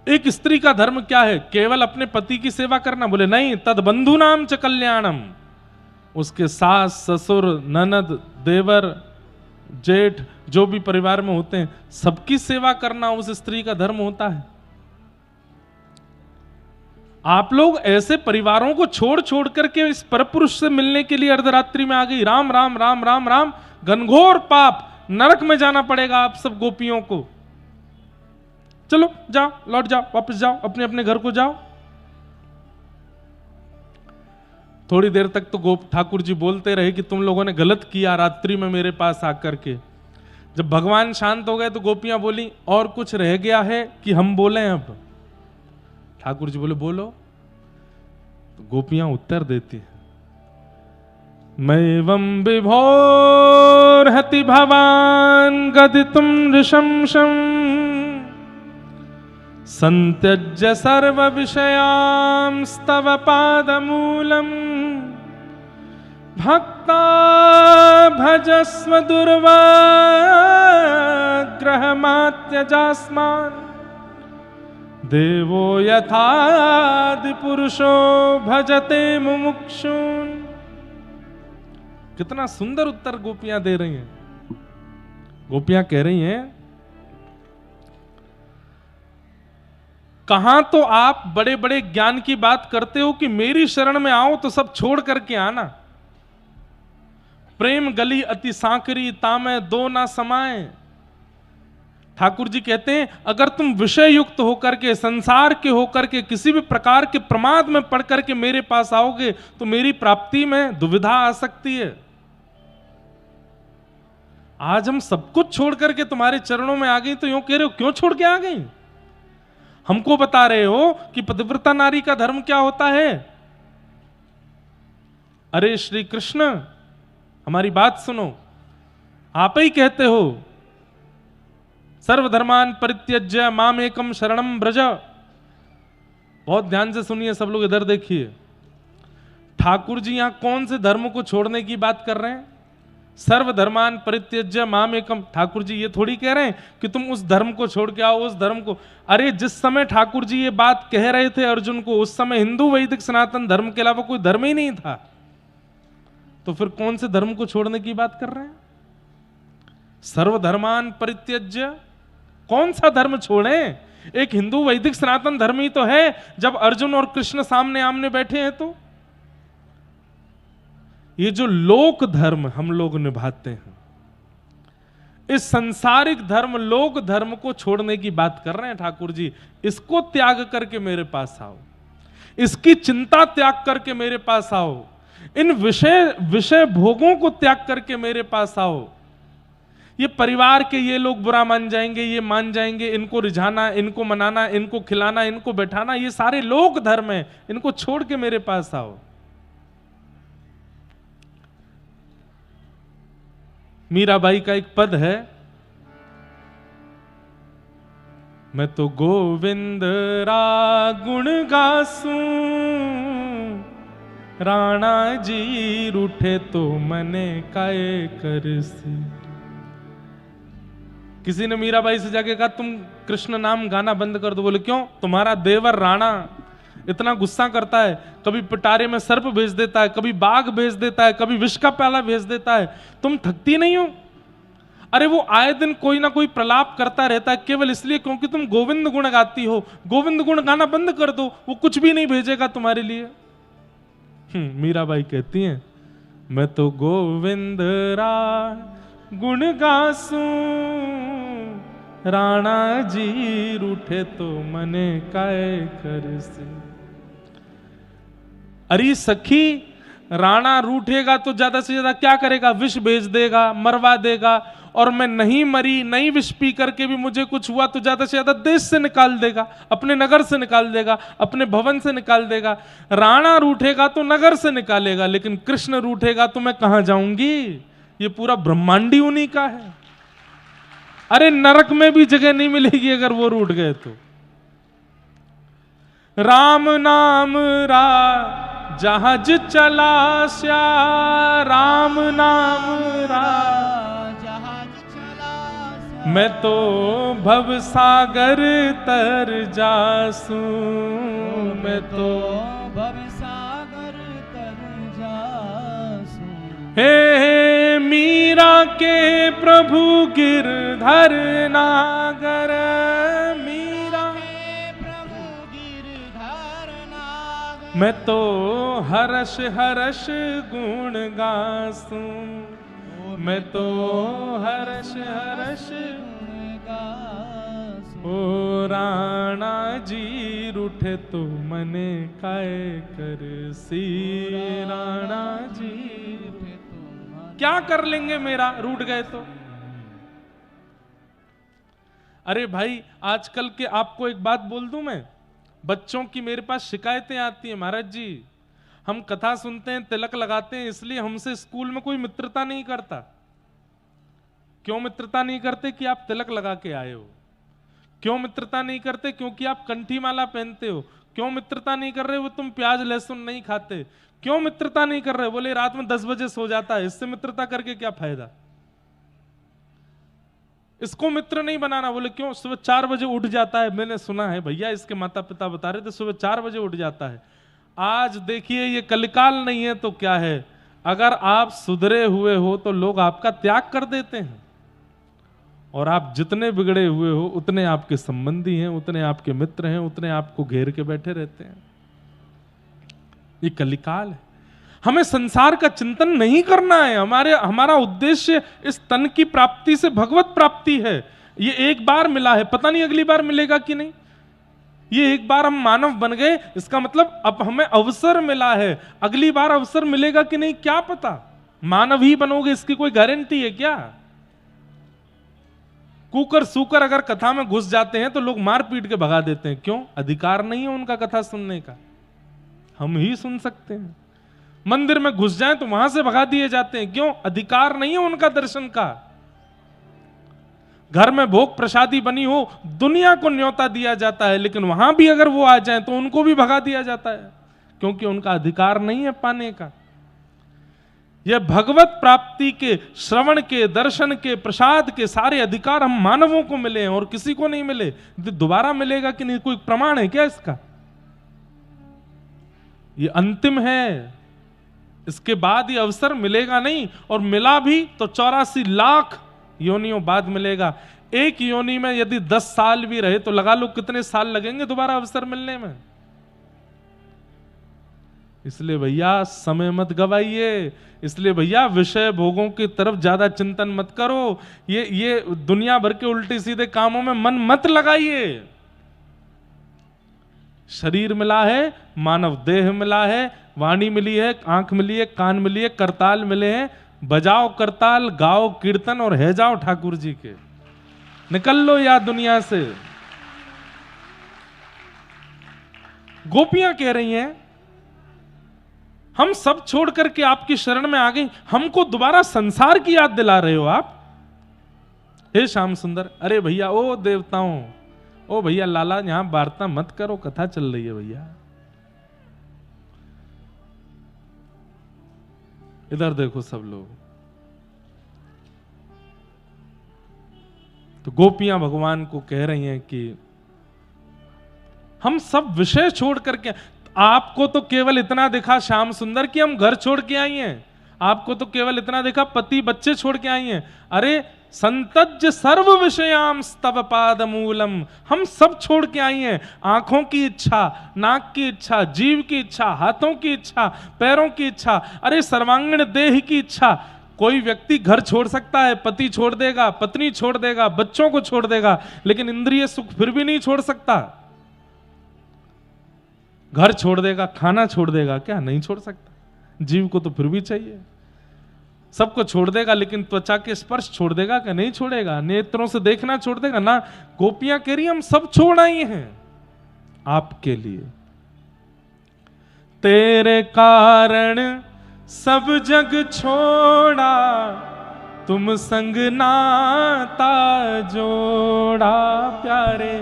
एक स्त्री का धर्म क्या है? केवल अपने पति की सेवा करना? बोले नहीं, तद बंधुनाम च कल्याणम, उसके सास ससुर ननद देवर जेठ जो भी परिवार में होते हैं सबकी सेवा करना उस स्त्री का धर्म होता है। आप लोग ऐसे परिवारों को छोड़ छोड़ करके इस परपुरुष से मिलने के लिए अर्धरात्रि में आ गई। राम राम राम राम राम, घनघोर पाप, नरक में जाना पड़ेगा आप सब गोपियों को। चलो जाओ, लौट जाओ, वापस जाओ, अपने अपने घर को जाओ। थोड़ी देर तक तो गोप ठाकुर जी बोलते रहे कि तुम लोगों ने गलत किया रात्रि में मेरे पास आकर के। जब भगवान शांत हो गए तो गोपियां बोली और कुछ रह गया है कि हम बोलें अब? ठाकुर जी बोले बोलो। तो गोपियां उत्तर देती हैं, मैवं विभोर हति भवान गदितुम ऋशंसं संत्यज्य सर्व विषयांस्तव पादमूलम् भक्ता भजस्व दुर्वाग्रहमात्यजास्मान् देवो यथादि पुरुषो भजते मुमुक्षुन्। कितना सुंदर उत्तर गोपियां दे रही हैं। गोपियां कह रही हैं, कहां तो आप बड़े बड़े ज्ञान की बात करते हो कि मेरी शरण में आओ तो सब छोड़ करके आना। प्रेम गली अति सांकरी तामे दो ना समाए। ठाकुर जी कहते हैं अगर तुम विषय युक्त होकर के संसार के होकर के किसी भी प्रकार के प्रमाद में पड़ करके मेरे पास आओगे तो मेरी प्राप्ति में दुविधा आ सकती है। आज हम सब कुछ छोड़ करके तुम्हारे चरणों में आ गई तो यूं कह रहे हो क्यों छोड़ के आ गई? हमको बता रहे हो कि पतिव्रता नारी का धर्म क्या होता है। अरे श्री कृष्ण हमारी बात सुनो, आप ही कहते हो सर्वधर्मान परित्यज्य माम एकम शरणम ब्रज। बहुत ध्यान से सुनिए सब लोग, इधर देखिए। ठाकुर जी यहां कौन से धर्म को छोड़ने की बात कर रहे हैं? सर्वधर्मान परित्यज्य माम एकम। ठाकुर जी ये थोड़ी कह रहे हैं कि तुम उस धर्म को छोड़ के आओ, उस धर्म को। अरे जिस समय ठाकुर जी ये बात कह रहे थे अर्जुन को, उस समय हिंदू वैदिक सनातन धर्म के अलावा कोई धर्म ही नहीं था। तो फिर कौन से धर्म को छोड़ने की बात कर रहे हैं? सर्वधर्मान परित्यज्य, कौन सा धर्म छोड़े? एक हिंदू वैदिक सनातन धर्म ही तो है। जब अर्जुन और कृष्ण सामने आमने बैठे हैं तो ये जो लोक धर्म हम लोग निभाते हैं, इस सांसारिक धर्म लोक धर्म को छोड़ने की बात कर रहे हैं ठाकुर जी। इसको त्याग करके मेरे पास आओ, इसकी चिंता त्याग करके मेरे पास आओ, इन विषय भोगों को त्याग करके मेरे पास आओ। ये परिवार के ये लोग बुरा मान जाएंगे, ये मान जाएंगे, इनको रिझाना, इनको मनाना, इनको खिलाना, इनको बैठाना, ये सारे लोक धर्म है, इनको छोड़ के मेरे पास आओ। मीराबाई का एक पद है, मैं तो गोविंद रा गुण गासूं, राणा जी रूठे तो मने काये करसी। किसी ने मीराबाई से जाके कहा तुम कृष्ण नाम गाना बंद कर दो। बोले क्यों? तुम्हारा देवर राणा इतना गुस्सा करता है, कभी पिटारे में सर्प भेज देता है, कभी बाघ भेज देता है, कभी विष का प्याला भेज देता है, तुम थकती नहीं हो? अरे वो आए दिन कोई ना कोई प्रलाप करता रहता है केवल इसलिए क्योंकि तुम गोविंद गुण गाती हो। गोविंद गुण गाना बंद कर दो, वो कुछ भी नहीं भेजेगा तुम्हारे लिए। मीराबाई कहती हैं, मैं तो गोविंद रा गुण गासूं, राणा जी रूठे तो मने काय करसी। अरे सखी, राणा रूठेगा तो ज्यादा से ज्यादा क्या करेगा? विष भेज देगा, मरवा देगा। और मैं नहीं मरी, नहीं विष पी करके भी मुझे कुछ हुआ तो ज्यादा से ज्यादा देश से निकाल देगा, अपने नगर से निकाल देगा, अपने भवन से निकाल देगा। राणा रूठेगा तो नगर से निकालेगा, लेकिन कृष्ण रूठेगा तो मैं कहां जाऊंगी? ये पूरा ब्रह्मांडी उन्हीं का है। अरे नरक में भी जगह नहीं मिलेगी अगर वो रूठ गए तो। राम नाम रा जहाज चला श्या, राम नाम रा मैं तो भव सागर तर जासूं, मैं तो भव सागर तर जासूं। हे मीरा के प्रभु गिरधर नागर, मीरा के प्रभु गिरधर नागर मैं तो हर्ष हर्ष गुण गासूं, मैं तो हर्ष हर्ष ओ राणा जी रूठे तो मने काय करसी, राणा जी क्या कर लेंगे मेरा, रूठ गए तो। अरे भाई, आजकल के आपको एक बात बोल दूं मैं, बच्चों की मेरे पास शिकायतें आती हैं, महाराज जी हम कथा सुनते हैं, तिलक लगाते हैं, इसलिए हमसे स्कूल में कोई मित्रता नहीं करता। क्यों मित्रता नहीं करते? कि आप तिलक लगा के आए हो। क्यों मित्रता नहीं करते? क्योंकि आप कंठी माला पहनते हो। क्यों मित्रता नहीं कर रहे? वो तुम प्याज लहसुन नहीं खाते। क्यों मित्रता नहीं कर रहे? बोले रात में 10 बजे सो जाता है, इससे मित्रता करके क्या फायदा? इसको मित्र नहीं बनाना। बोले क्यों? सुबह 4 बजे उठ जाता है। मैंने सुना है भैया, इसके माता पिता बता रहे थे सुबह 4 बजे उठ जाता है। आज देखिए, ये कलिकाल नहीं है तो क्या है, अगर आप सुधरे हुए हो तो लोग आपका त्याग कर देते हैं, और आप जितने बिगड़े हुए हो उतने आपके संबंधी हैं, उतने आपके मित्र हैं, उतने आपको घेर के बैठे रहते हैं। ये कलिकाल है। हमें संसार का चिंतन नहीं करना है। हमारा उद्देश्य इस तन की प्राप्ति से भगवत प्राप्ति है। ये एक बार मिला है, पता नहीं अगली बार मिलेगा कि नहीं। ये एक बार हम मानव बन गए, इसका मतलब अब हमें अवसर मिला है। अगली बार अवसर मिलेगा कि नहीं क्या पता। मानव ही बनोगे इसकी कोई गारंटी है क्या? कुकर सूकर अगर कथा में घुस जाते हैं तो लोग मार पीट के भगा देते हैं। क्यों? अधिकार नहीं है उनका कथा सुनने का। हम ही सुन सकते हैं। मंदिर में घुस जाएं तो वहां से भगा दिए जाते हैं। क्यों? अधिकार नहीं है उनका दर्शन का। घर में भोग प्रसादी बनी हो, दुनिया को न्योता दिया जाता है, लेकिन वहां भी अगर वो आ जाएं तो उनको भी भगा दिया जाता है, क्योंकि उनका अधिकार नहीं है पाने का। यह भगवत प्राप्ति के, श्रवण के, दर्शन के, प्रसाद के सारे अधिकार हम मानवों को मिले हैं और किसी को नहीं मिले। दोबारा मिलेगा कि नहीं, कोई प्रमाण है क्या इसका? ये अंतिम है, इसके बाद ये अवसर मिलेगा नहीं, और मिला भी तो 84 लाख योनियों बाद मिलेगा। एक योनि में यदि 10 साल भी रहे तो लगा लो कितने साल लगेंगे दोबारा अवसर मिलने में। इसलिए भैया समय मत गवाइए। इसलिए भैया विषय भोगों की तरफ ज्यादा चिंतन मत करो। ये दुनिया भर के उल्टे सीधे कामों में मन मत लगाइए। शरीर मिला है, मानव देह मिला है, वाणी मिली है, आंख मिली है, कान मिली है, करताल मिले हैं। बजाओ करताल, गाओ कीर्तन और है जाओ ठाकुर जी के। निकल लो या दुनिया से। गोपियां कह रही हैं, हम सब छोड़ करके आपकी शरण में आ गई, हमको दोबारा संसार की याद दिला रहे हो आप। हे श्याम सुंदर, अरे भैया ओ देवताओं, ओ भैया लाला, यहां वार्ता मत करो, कथा चल रही है भैया। इधर देखो सब लोग। तो गोपियां भगवान को कह रही हैं कि हम सब विषय छोड़ करके, आपको तो केवल इतना दिखा श्याम सुंदर कि हम घर छोड़ के आई हैं, आपको तो केवल इतना देखा पति बच्चे छोड़ के आई हैं। अरे संतज्य सर्व विषयाम स्तव पाद मूलम। हम सब छोड़ के आई हैं, आंखों की इच्छा, नाक की इच्छा, जीव की इच्छा, हाथों की इच्छा, पैरों की इच्छा, अरे सर्वांगीण देह की इच्छा। कोई व्यक्ति घर छोड़ सकता है, पति छोड़ देगा, पत्नी छोड़ देगा, बच्चों को छोड़ देगा, लेकिन इंद्रिय सुख फिर भी नहीं छोड़ सकता। घर छोड़ देगा, खाना छोड़ देगा, क्या नहीं छोड़ सकता? जीव को तो फिर भी चाहिए। सबको छोड़ देगा, लेकिन त्वचा के स्पर्श छोड़ देगा क्या? नहीं छोड़ेगा। नेत्रों से देखना छोड़ देगा ना। गोपियां कह रही हम सब छोड़ आई हैं आपके लिए। तेरे कारण सब जग छोड़ा, तुम संग नाता जोड़ा प्यारे,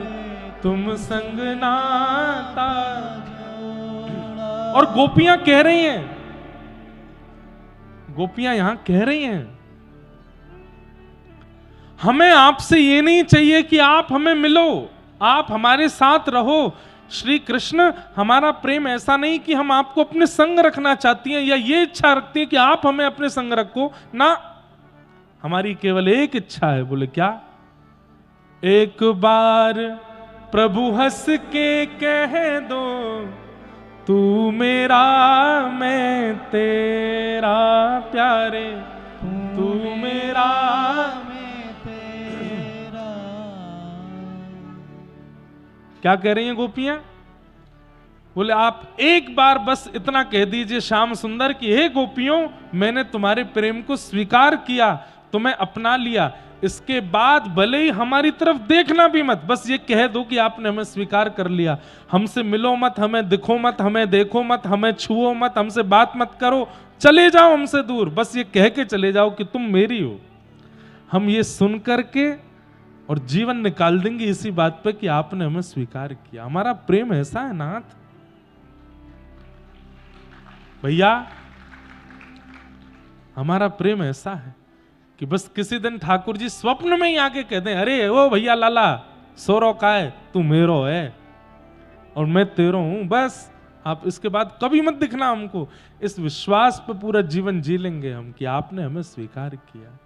तुम संग नाता जोड़ा। और गोपियां कह रही हैं, गोपियां यहां कह रही हैं, हमें आपसे ये नहीं चाहिए कि आप हमें मिलो, आप हमारे साथ रहो। श्री कृष्ण, हमारा प्रेम ऐसा नहीं कि हम आपको अपने संग रखना चाहती हैं या ये इच्छा रखती हैं कि आप हमें अपने संग रखो ना। हमारी केवल एक इच्छा है। बोले क्या? एक बार प्रभु हंस के कह दो, तू मेरा मैं तेरा प्यारे, तू मेरा मैं तेरा। क्या कह रही हैं गोपियां? बोले आप एक बार बस इतना कह दीजिए श्याम सुंदर कि हे गोपियों, मैंने तुम्हारे प्रेम को स्वीकार किया, तुम्हें अपना लिया। इसके बाद भले ही हमारी तरफ देखना भी मत, बस ये कह दो कि आपने हमें स्वीकार कर लिया। हमसे मिलो मत, हमें दिखो मत, हमें देखो मत, हमें छुओ मत, हमसे बात मत करो, चले जाओ हमसे दूर। बस ये कह के चले जाओ कि तुम मेरी हो। हम ये सुन करके और जीवन निकाल देंगे इसी बात पे कि आपने हमें स्वीकार किया। हमारा प्रेम ऐसा है नाथ भैया, हमारा प्रेम ऐसा है कि बस किसी दिन ठाकुर जी स्वप्न में ही आके कहते हैं, अरे ओ भैया लाला, सोरो का है, तू मेरो है और मैं तेरो हूं। बस आप इसके बाद कभी मत दिखना हमको। इस विश्वास पे पूरा जीवन जी लेंगे हम कि आपने हमें स्वीकार किया।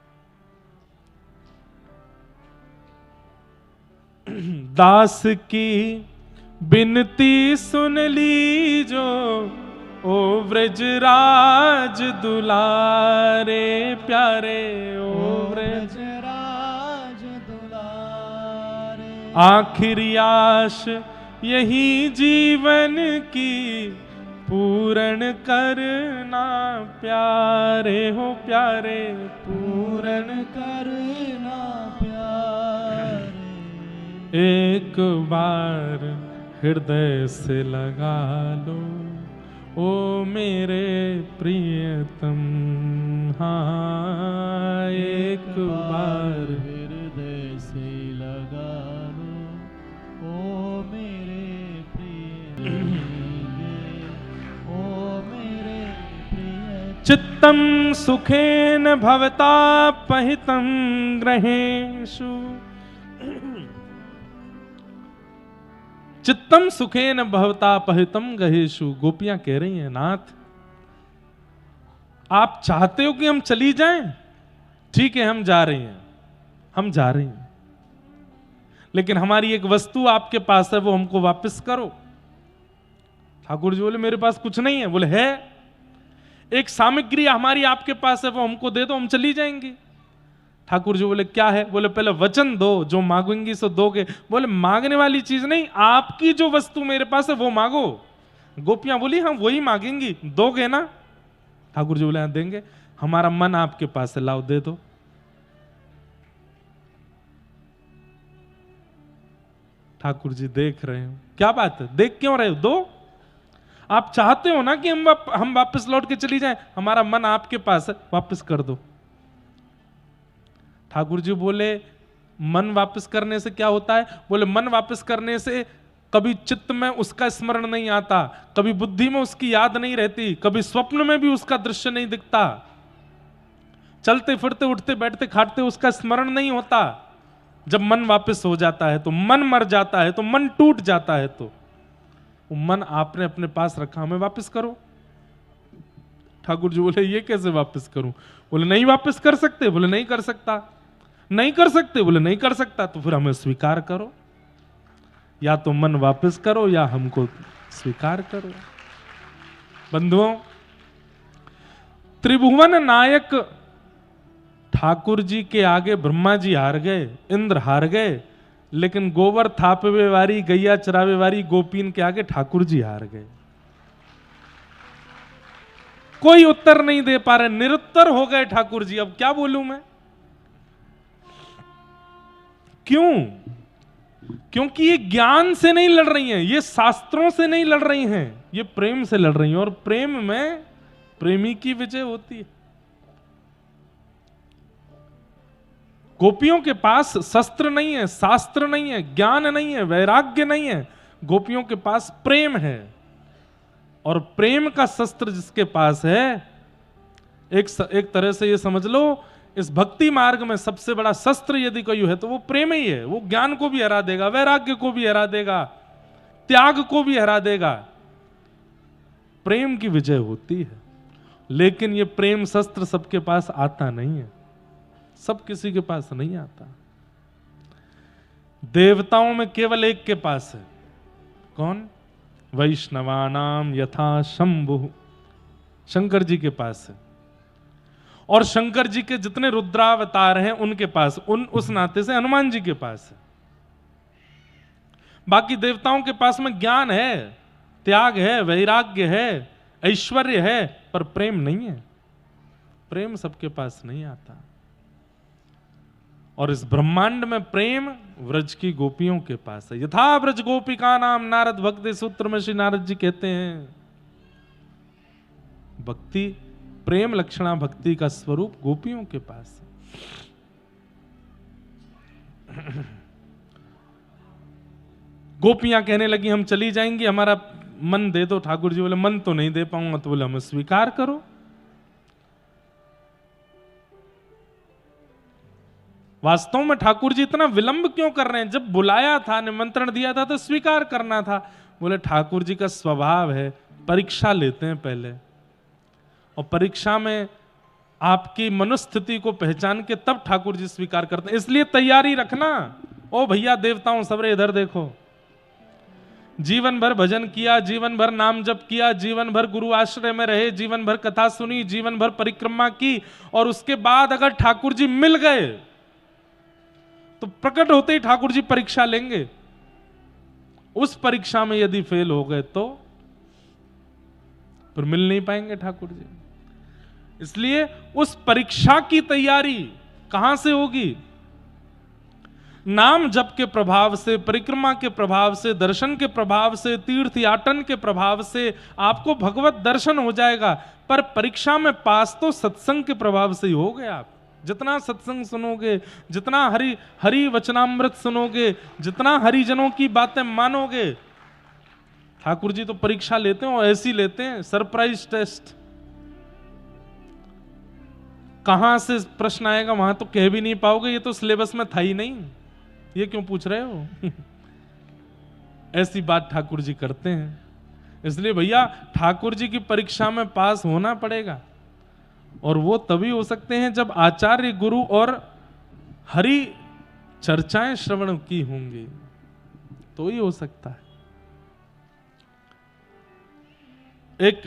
दास की बिनती सुन लीजो, ओ व्रजराज दुलारे प्यारे, ओ व्रजराज दुलारे। आखिरी आश यही जीवन की, पूर्ण करना प्यारे हो प्यारे, पूर्ण करना प्यारे। एक बार हृदय से लगा लो, ओ मेरे प्रियतम, हाँ एक बार हृदय से लगा लो, ओ मेरे प्रिय, ओ मेरे प्रिय। चित्तम सुखेन भवतापहितं ग्रहेषु, चित्तम सुखेन भवतापहितं ग्रहेषु। गोपियां कह रही हैं, नाथ आप चाहते हो कि हम चली जाएं? ठीक है, हम जा रही हैं, हम जा रही हैं, लेकिन हमारी एक वस्तु आपके पास है, वो हमको वापस करो। ठाकुर जी बोले मेरे पास कुछ नहीं है। बोले है, एक सामग्री हमारी आपके पास है, वो हमको दे दो, हम चली जाएंगे। ठाकुर जी बोले क्या है? बोले पहले वचन दो, जो मांगेंगी सो दोगे। बोले मांगने वाली चीज नहीं, आपकी जो वस्तु मेरे पास है वो मांगो। गोपियां बोली हम वही मांगेंगी, दोगे ना? ठाकुर जी बोले हाँ देंगे। हमारा मन आपके पास है, लाओ दे दो। ठाकुर जी देख रहे हो, क्या बात है, देख क्यों रहे हो? दो। आप चाहते हो ना कि हम वापस लौट के चली जाएं, हमारा मन आपके पास है, वापस कर दो। ठाकुर जी बोले मन वापस करने से क्या होता है? बोले मन वापस करने से कभी चित्त में उसका स्मरण नहीं आता, कभी बुद्धि में उसकी याद नहीं रहती, कभी स्वप्न में भी उसका दृश्य नहीं दिखता, चलते फिरते उठते बैठते खाते उसका स्मरण नहीं होता। जब मन वापस हो जाता है तो मन मर जाता है, तो मन टूट जाता है, तो वो मन आपने अपने पास रखा, हमें वापस करो। ठाकुर जी बोले ये कैसे वापस करूं? बोले नहीं वापस कर सकते। बोले नहीं कर सकता। नहीं कर सकते? बोले नहीं कर सकता। तो फिर हमें स्वीकार करो, या तो मन वापस करो या हमको स्वीकार करो। बंधुओं, त्रिभुवन नायक ठाकुर जी के आगे ब्रह्मा जी हार गए, इंद्र हार गए, लेकिन गोबर थापवे वारी, गैया चरावे वारी गोपीन के आगे ठाकुर जी हार गए। कोई उत्तर नहीं दे पा रहे, निरुत्तर हो गए ठाकुर जी। अब क्या बोलूं मैं? क्यों? क्योंकि ये ज्ञान से नहीं लड़ रही हैं, ये शास्त्रों से नहीं लड़ रही हैं, ये प्रेम से लड़ रही हैं। और प्रेम में प्रेमी की विजय होती है। गोपियों के पास शस्त्र नहीं है, शास्त्र नहीं है, ज्ञान नहीं है, वैराग्य नहीं है, गोपियों के पास प्रेम है। और प्रेम का शस्त्र जिसके पास है, एक तरह से ये समझ लो, इस भक्ति मार्ग में सबसे बड़ा शस्त्र यदि कोई है तो वो प्रेम ही है। वो ज्ञान को भी हरा देगा, वैराग्य को भी हरा देगा, त्याग को भी हरा देगा। प्रेम की विजय होती है। लेकिन ये प्रेम शस्त्र सबके पास आता नहीं है, सब किसी के पास नहीं आता। देवताओं में केवल एक के पास है। कौन? वैष्णवानाम यथा शंभु, शंकर जी के पास है। और शंकर जी के जितने रुद्रावतार हैं उनके पास, उस नाते से हनुमान जी के पास है। बाकी देवताओं के पास में ज्ञान है, त्याग है, वैराग्य है, ऐश्वर्य है, पर प्रेम नहीं है। प्रेम सबके पास नहीं आता। और इस ब्रह्मांड में प्रेम व्रज की गोपियों के पास है। यथा व्रज गोपिका नाम नारद भक्ति सूत्र में श्री नारद जी कहते हैं, भक्ति, प्रेम लक्षणा भक्ति का स्वरूप गोपियों के पास है। गोपियां कहने लगी हम चली जाएंगी, हमारा मन दे दो। ठाकुर जी बोले मन तो नहीं दे पाऊंगा। तो बोले हमें स्वीकार करो। वास्तव में ठाकुर जी इतना विलंब क्यों कर रहे हैं? जब बुलाया था, निमंत्रण दिया था तो स्वीकार करना था। बोले ठाकुर जी का स्वभाव है, परीक्षा लेते हैं पहले, और परीक्षा में आपकी मनोस्थिति को पहचान के तब ठाकुर जी स्वीकार करते हैं। इसलिए तैयारी रखना। ओ भैया देवताओं सबरे इधर देखो, जीवन भर भजन किया, जीवन भर नाम जप किया, जीवन भर गुरु आश्रय में रहे, जीवन भर कथा सुनी, जीवन भर परिक्रमा की, और उसके बाद अगर ठाकुर जी मिल गए तो प्रकट होते ही ठाकुर जी परीक्षा लेंगे। उस परीक्षा में यदि फेल हो गए तो फिर मिल नहीं पाएंगे ठाकुर जी। इसलिए उस परीक्षा की तैयारी कहां से होगी? नाम जप के प्रभाव से, परिक्रमा के प्रभाव से, दर्शन के प्रभाव से, तीर्थ याटन के प्रभाव से आपको भगवत दर्शन हो जाएगा। पर परीक्षा में पास तो सत्संग के प्रभाव से ही हो गए। आप जितना सत्संग सुनोगे, जितना हरि वचनामृत सुनोगे, जितना हरिजनों की बातें मानोगे, ठाकुर जी तो परीक्षा लेते हैं और ऐसी लेते हैं, सरप्राइज टेस्ट। कहां से प्रश्न आएगा वहां तो कह भी नहीं पाओगे, ये तो सिलेबस में था ही नहीं, ये क्यों पूछ रहे हो? ऐसी बात ठाकुर जी करते हैं। इसलिए भैया ठाकुर जी की परीक्षा में पास होना पड़ेगा, और वो तभी हो सकते हैं जब आचार्य गुरु और हरि चर्चाएं श्रवण की होंगी, तो ही हो सकता है। एक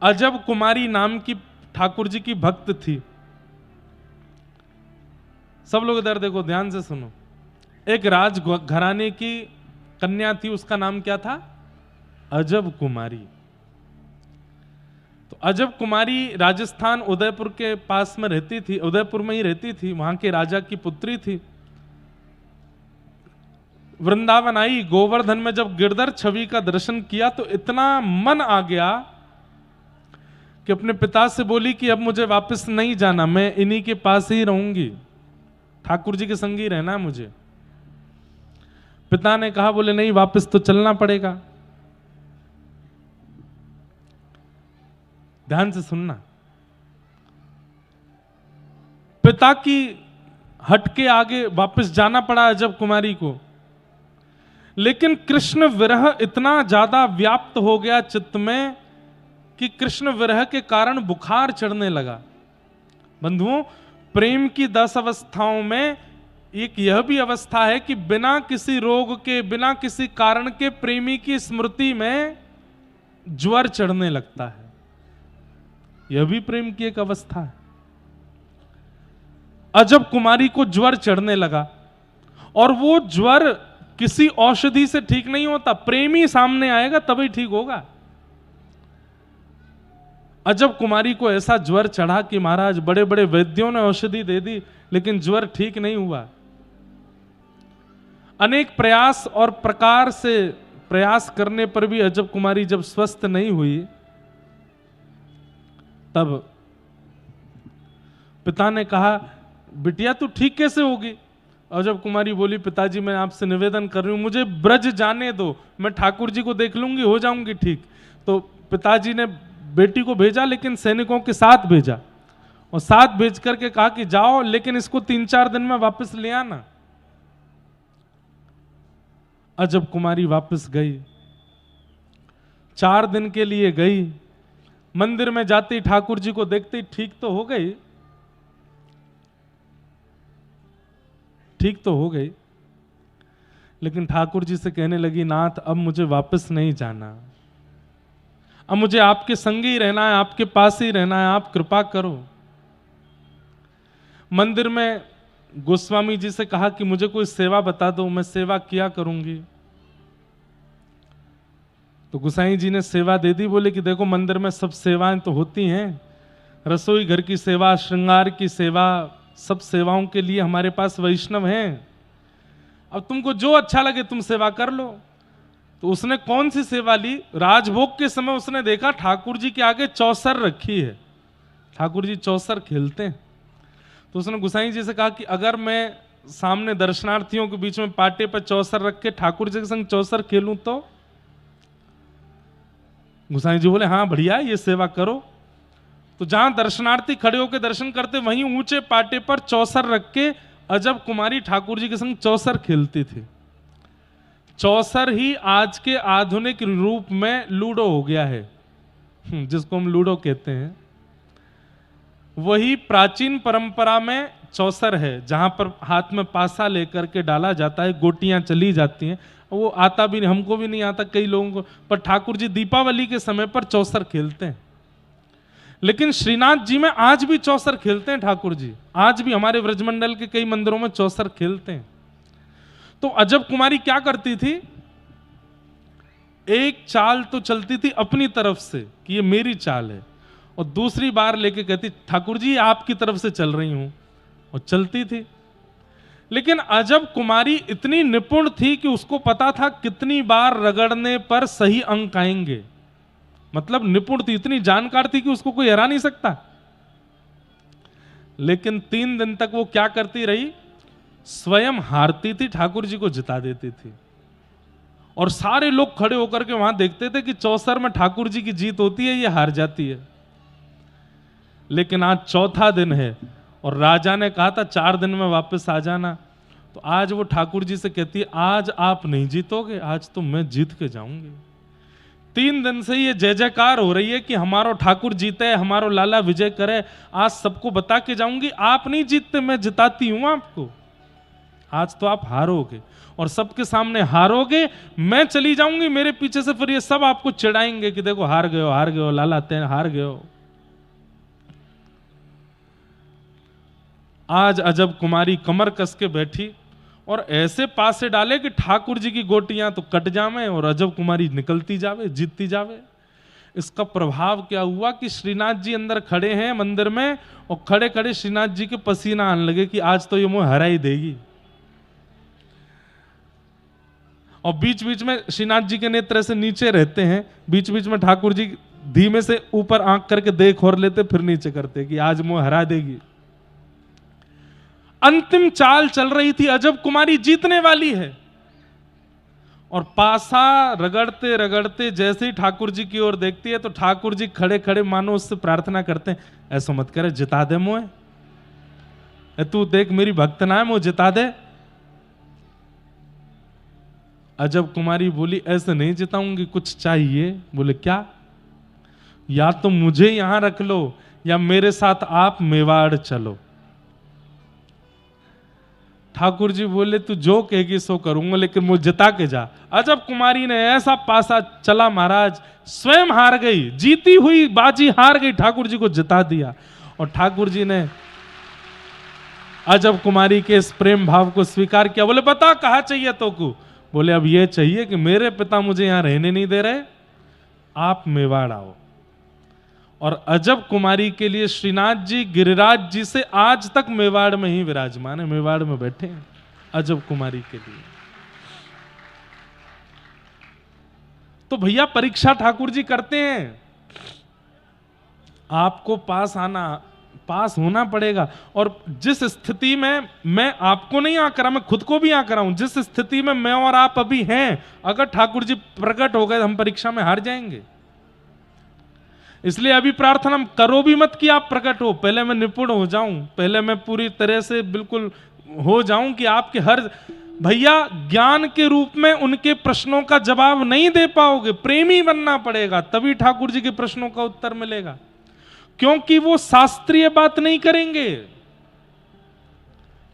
अजब कुमारी नाम की ठाकुर जी की भक्त थी। सब लोग इधर देखो, ध्यान से सुनो। एक राज घराने की कन्या थी, उसका नाम क्या था? अजब कुमारी। तो अजब कुमारी राजस्थान उदयपुर के पास में रहती थी, उदयपुर में ही रहती थी, वहां के राजा की पुत्री थी। वृंदावन आई, गोवर्धन में जब गिरधर छवि का दर्शन किया तो इतना मन आ गया कि अपने पिता से बोली कि अब मुझे वापस नहीं जाना, मैं इन्हीं के पास ही रहूंगी, ठाकुर जी के संग ही रहना मुझे। पिता ने कहा, बोले नहीं वापस तो चलना पड़ेगा। ध्यान से सुनना। पिता की हट के आगे वापस जाना पड़ा अजब कुमारी को। लेकिन कृष्ण विरह इतना ज्यादा व्याप्त हो गया चित्त में कि कृष्ण विरह के कारण बुखार चढ़ने लगा। बंधुओं, प्रेम की 10 अवस्थाओं में एक यह भी अवस्था है कि बिना किसी रोग के, बिना किसी कारण के प्रेमी की स्मृति में ज्वर चढ़ने लगता है। यह भी प्रेम की एक अवस्था है। अजब कुमारी को ज्वर चढ़ने लगा, और वो ज्वर किसी औषधि से ठीक नहीं होता, प्रेमी सामने आएगा तभी ठीक होगा। अजब कुमारी को ऐसा ज्वर चढ़ा कि महाराज बड़े बड़े वैद्यों ने औषधि दे दी, लेकिन ज्वर ठीक नहीं हुआ। अनेक प्रयास और प्रकार से प्रयास करने पर भी अजब कुमारी जब स्वस्थ नहीं हुई, तब पिता ने कहा, बिटिया तू ठीक कैसे होगी? अजब कुमारी बोली, पिताजी मैं आपसे निवेदन कर रही हूं, मुझे ब्रज जाने दो, मैं ठाकुर जी को देख लूंगी, हो जाऊंगी ठीक। तो पिताजी ने बेटी को भेजा, लेकिन सैनिकों के साथ भेजा, और साथ भेज करके कहा कि जाओ, लेकिन इसको 3-4 दिन में वापस ले आना। अजब कुमारी वापस गई, 4 दिन के लिए गई। मंदिर में जाती ठाकुर जी को देखती, ठीक तो हो गई, ठीक तो हो गई, लेकिन ठाकुर जी से कहने लगी, नाथ अब मुझे वापस नहीं जाना, अब मुझे आपके संग ही रहना है, आपके पास ही रहना है, आप कृपा करो। मंदिर में गोस्वामी जी से कहा कि मुझे कोई सेवा बता दो, मैं सेवा किया करूंगी। तो गोसाई जी ने सेवा दे दी। बोले कि देखो मंदिर में सब सेवाएं तो होती हैं, रसोई घर की सेवा, श्रृंगार की सेवा, सब सेवाओं के लिए हमारे पास वैष्णव हैं, अब तुमको जो अच्छा लगे तुम सेवा कर लो। तो उसने कौन सी सेवा ली? राजभोग के समय उसने देखा ठाकुर जी के आगे चौसर रखी है, ठाकुर जी चौसर खेलते हैं। तो उसने गोसाई जी से कहा कि अगर मैं सामने दर्शनार्थियों के बीच में पाटे पर चौसर रख के ठाकुर जी के संग चौसर खेलूं तो? गोसाई जी बोले हाँ बढ़िया, ये सेवा करो। तो जहां दर्शनार्थी खड़े होकर दर्शन करते, वहीं ऊंचे पाटे पर चौसर रख के अजब कुमारी ठाकुर जी के संग चौसर खेलती थी। चौसर ही आज के आधुनिक रूप में लूडो हो गया है, जिसको हम लूडो कहते हैं। वही प्राचीन परंपरा में चौसर है, जहां पर हाथ में पासा लेकर के डाला जाता है, गोटियां चली जाती हैं। वो आता भी नहीं, हमको भी नहीं आता कई लोगों को, पर ठाकुर जी दीपावली के समय पर चौसर खेलते हैं। लेकिन श्रीनाथ जी में आज भी चौसर खेलते हैं ठाकुर जी, आज भी हमारे व्रजमंडल के कई मंदिरों में चौसर खेलते हैं। तो अजब कुमारी क्या करती थी, एक चाल तो चलती थी अपनी तरफ से कि ये मेरी चाल है, और दूसरी बार लेके कहती ठाकुर जी आपकी तरफ से चल रही हूं, और चलती थी। लेकिन अजब कुमारी इतनी निपुण थी कि उसको पता था कितनी बार रगड़ने पर सही अंक आएंगे। मतलब निपुण थी, इतनी जानकार थी कि उसको कोई हरा नहीं सकता। लेकिन 3 दिन तक वो क्या करती रही, स्वयं हारती थी, ठाकुर जी को जिता देती थी। और सारे लोग खड़े होकर के वहां देखते थे कि चौसर में ठाकुर जी की जीत होती है, ये हार जाती है। लेकिन आज चौथा दिन है और राजा ने कहा था 4 दिन में वापस आ जाना। तो आज वो ठाकुर जी से कहती है आज आप नहीं जीतोगे, आज तो मैं जीत के जाऊंगी। 3 दिन से ये जय जयकार हो रही है कि हमारो ठाकुर जीते, हमारो लाला विजय करे, आज सबको बता के जाऊंगी आप नहीं जीतते, मैं जिताती हूं आपको। आज तो आप हारोगे और सबके सामने हारोगे, मैं चली जाऊंगी, मेरे पीछे से फिर ये सब आपको चिढ़ाएंगे कि देखो हार गए हो लाला, तैन हार गए हो। आज अजब कुमारी कमर कस के बैठी और ऐसे पासे डाले कि ठाकुर जी की गोटियां तो कट जावे और अजब कुमारी निकलती जावे, जीतती जावे। इसका प्रभाव क्या हुआ कि श्रीनाथ जी अंदर खड़े हैं मंदिर में, और खड़े खड़े श्रीनाथ जी के पसीना आने लगे कि आज तो ये मुझे हरा ही देगी। और बीच बीच में श्रीनाथ जी के नेत्र से नीचे रहते हैं, बीच बीच में ठाकुर जी धीमे से ऊपर आंख करके देख और लेते, फिर नीचे करते कि आज मुझे हरा देगी। अंतिम चाल चल रही थी, अजब कुमारी जीतने वाली है। और पासा रगड़ते रगड़ते जैसे ही ठाकुर जी की ओर देखती है तो ठाकुर जी खड़े खड़े मानो उससे प्रार्थना करते हैं, ऐसा मत करे, जिता दे मुझे, तू देख मेरी भक्त ना है, मुझे जिता दे। अजब कुमारी बोली ऐसे नहीं जिताऊंगी, कुछ चाहिए। बोले क्या? या तो मुझे यहां रख लो या मेरे साथ आप मेवाड़ चलो। ठाकुर जी बोले तू जो कहेगी सो करूंगा, लेकिन मुझे जिता के जा। अजब कुमारी ने ऐसा पासा चला महाराज, स्वयं हार गई, जीती हुई बाजी हार गई, ठाकुर जी को जिता दिया। और ठाकुर जी ने अजब कुमारी के इस प्रेम भाव को स्वीकार किया। बोले बता कहा चाहिए तो को? बोले अब ये चाहिए कि मेरे पिता मुझे यहां रहने नहीं दे रहे, आप मेवाड़ आओ। और अजब कुमारी के लिए श्रीनाथ जी गिरिराज जी से आज तक मेवाड़ में ही विराजमान है, मेवाड़ में बैठे हैं अजब कुमारी के लिए। तो भैया परीक्षा ठाकुर जी करते हैं, आपको पास होना पड़ेगा। और जिस स्थिति में मैं आपको नहीं आकर, मैं खुद को भी आकर हूं, जिस स्थिति में मैं और आप अभी हैं, अगर ठाकुर जी प्रकट हो गए हम परीक्षा में हार जाएंगे। इसलिए अभी प्रार्थना करो भी मत कि आप प्रकट हो, पहले मैं निपुण हो जाऊं, पहले मैं पूरी तरह से बिल्कुल हो जाऊं कि आपके हर भैया ज्ञान के रूप में उनके प्रश्नों का जवाब नहीं दे पाओगे, प्रेमी बनना पड़ेगा, तभी ठाकुर जी के प्रश्नों का उत्तर मिलेगा। क्योंकि वो शास्त्रीय बात नहीं करेंगे,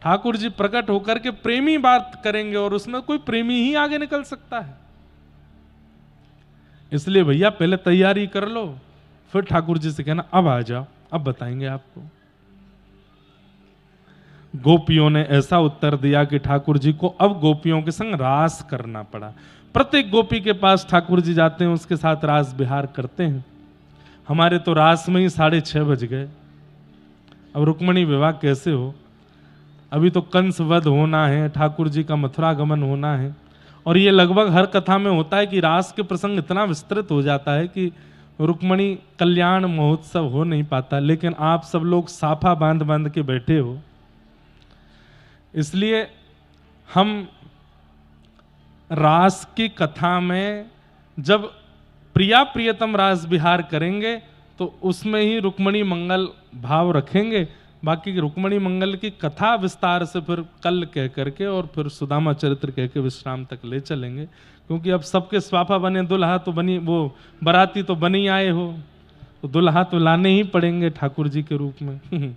ठाकुर जी प्रकट होकर के प्रेमी बात करेंगे, और उसमें कोई प्रेमी ही आगे निकल सकता है। इसलिए भैया पहले तैयारी कर लो, फिर ठाकुर जी से कहना अब आ जाओ, अब बताएंगे आपको। गोपियों ने ऐसा उत्तर दिया कि ठाकुर जी को अब गोपियों के संग रास करना पड़ा। प्रत्येक गोपी के पास ठाकुर जी जाते हैं, उसके साथ रास विहार करते हैं। हमारे तो रास में ही 6:30 बज गए, अब रुक्मणी विवाह कैसे हो? अभी तो कंस वध होना है, ठाकुर जी का मथुरा गमन होना है, और ये लगभग हर कथा में होता है कि रास के प्रसंग इतना विस्तृत हो जाता है कि रुक्मणी कल्याण महोत्सव हो नहीं पाता। लेकिन आप सब लोग साफा बांध बांध के बैठे हो, इसलिए हम रास की कथा में जब प्रिया प्रियतम रास विहार करेंगे तो उसमें ही रुक्मणी मंगल भाव रखेंगे। बाकी रुक्मणी मंगल की कथा विस्तार से फिर कल कह करके और फिर सुदामा चरित्र कह के विश्राम तक ले चलेंगे, क्योंकि अब सबके स्वाफा बने, दुल्हा तो बनी, वो बराती तो बनी आए हो, तो दुल्हा तो लाने ही पड़ेंगे ठाकुर जी के रूप में।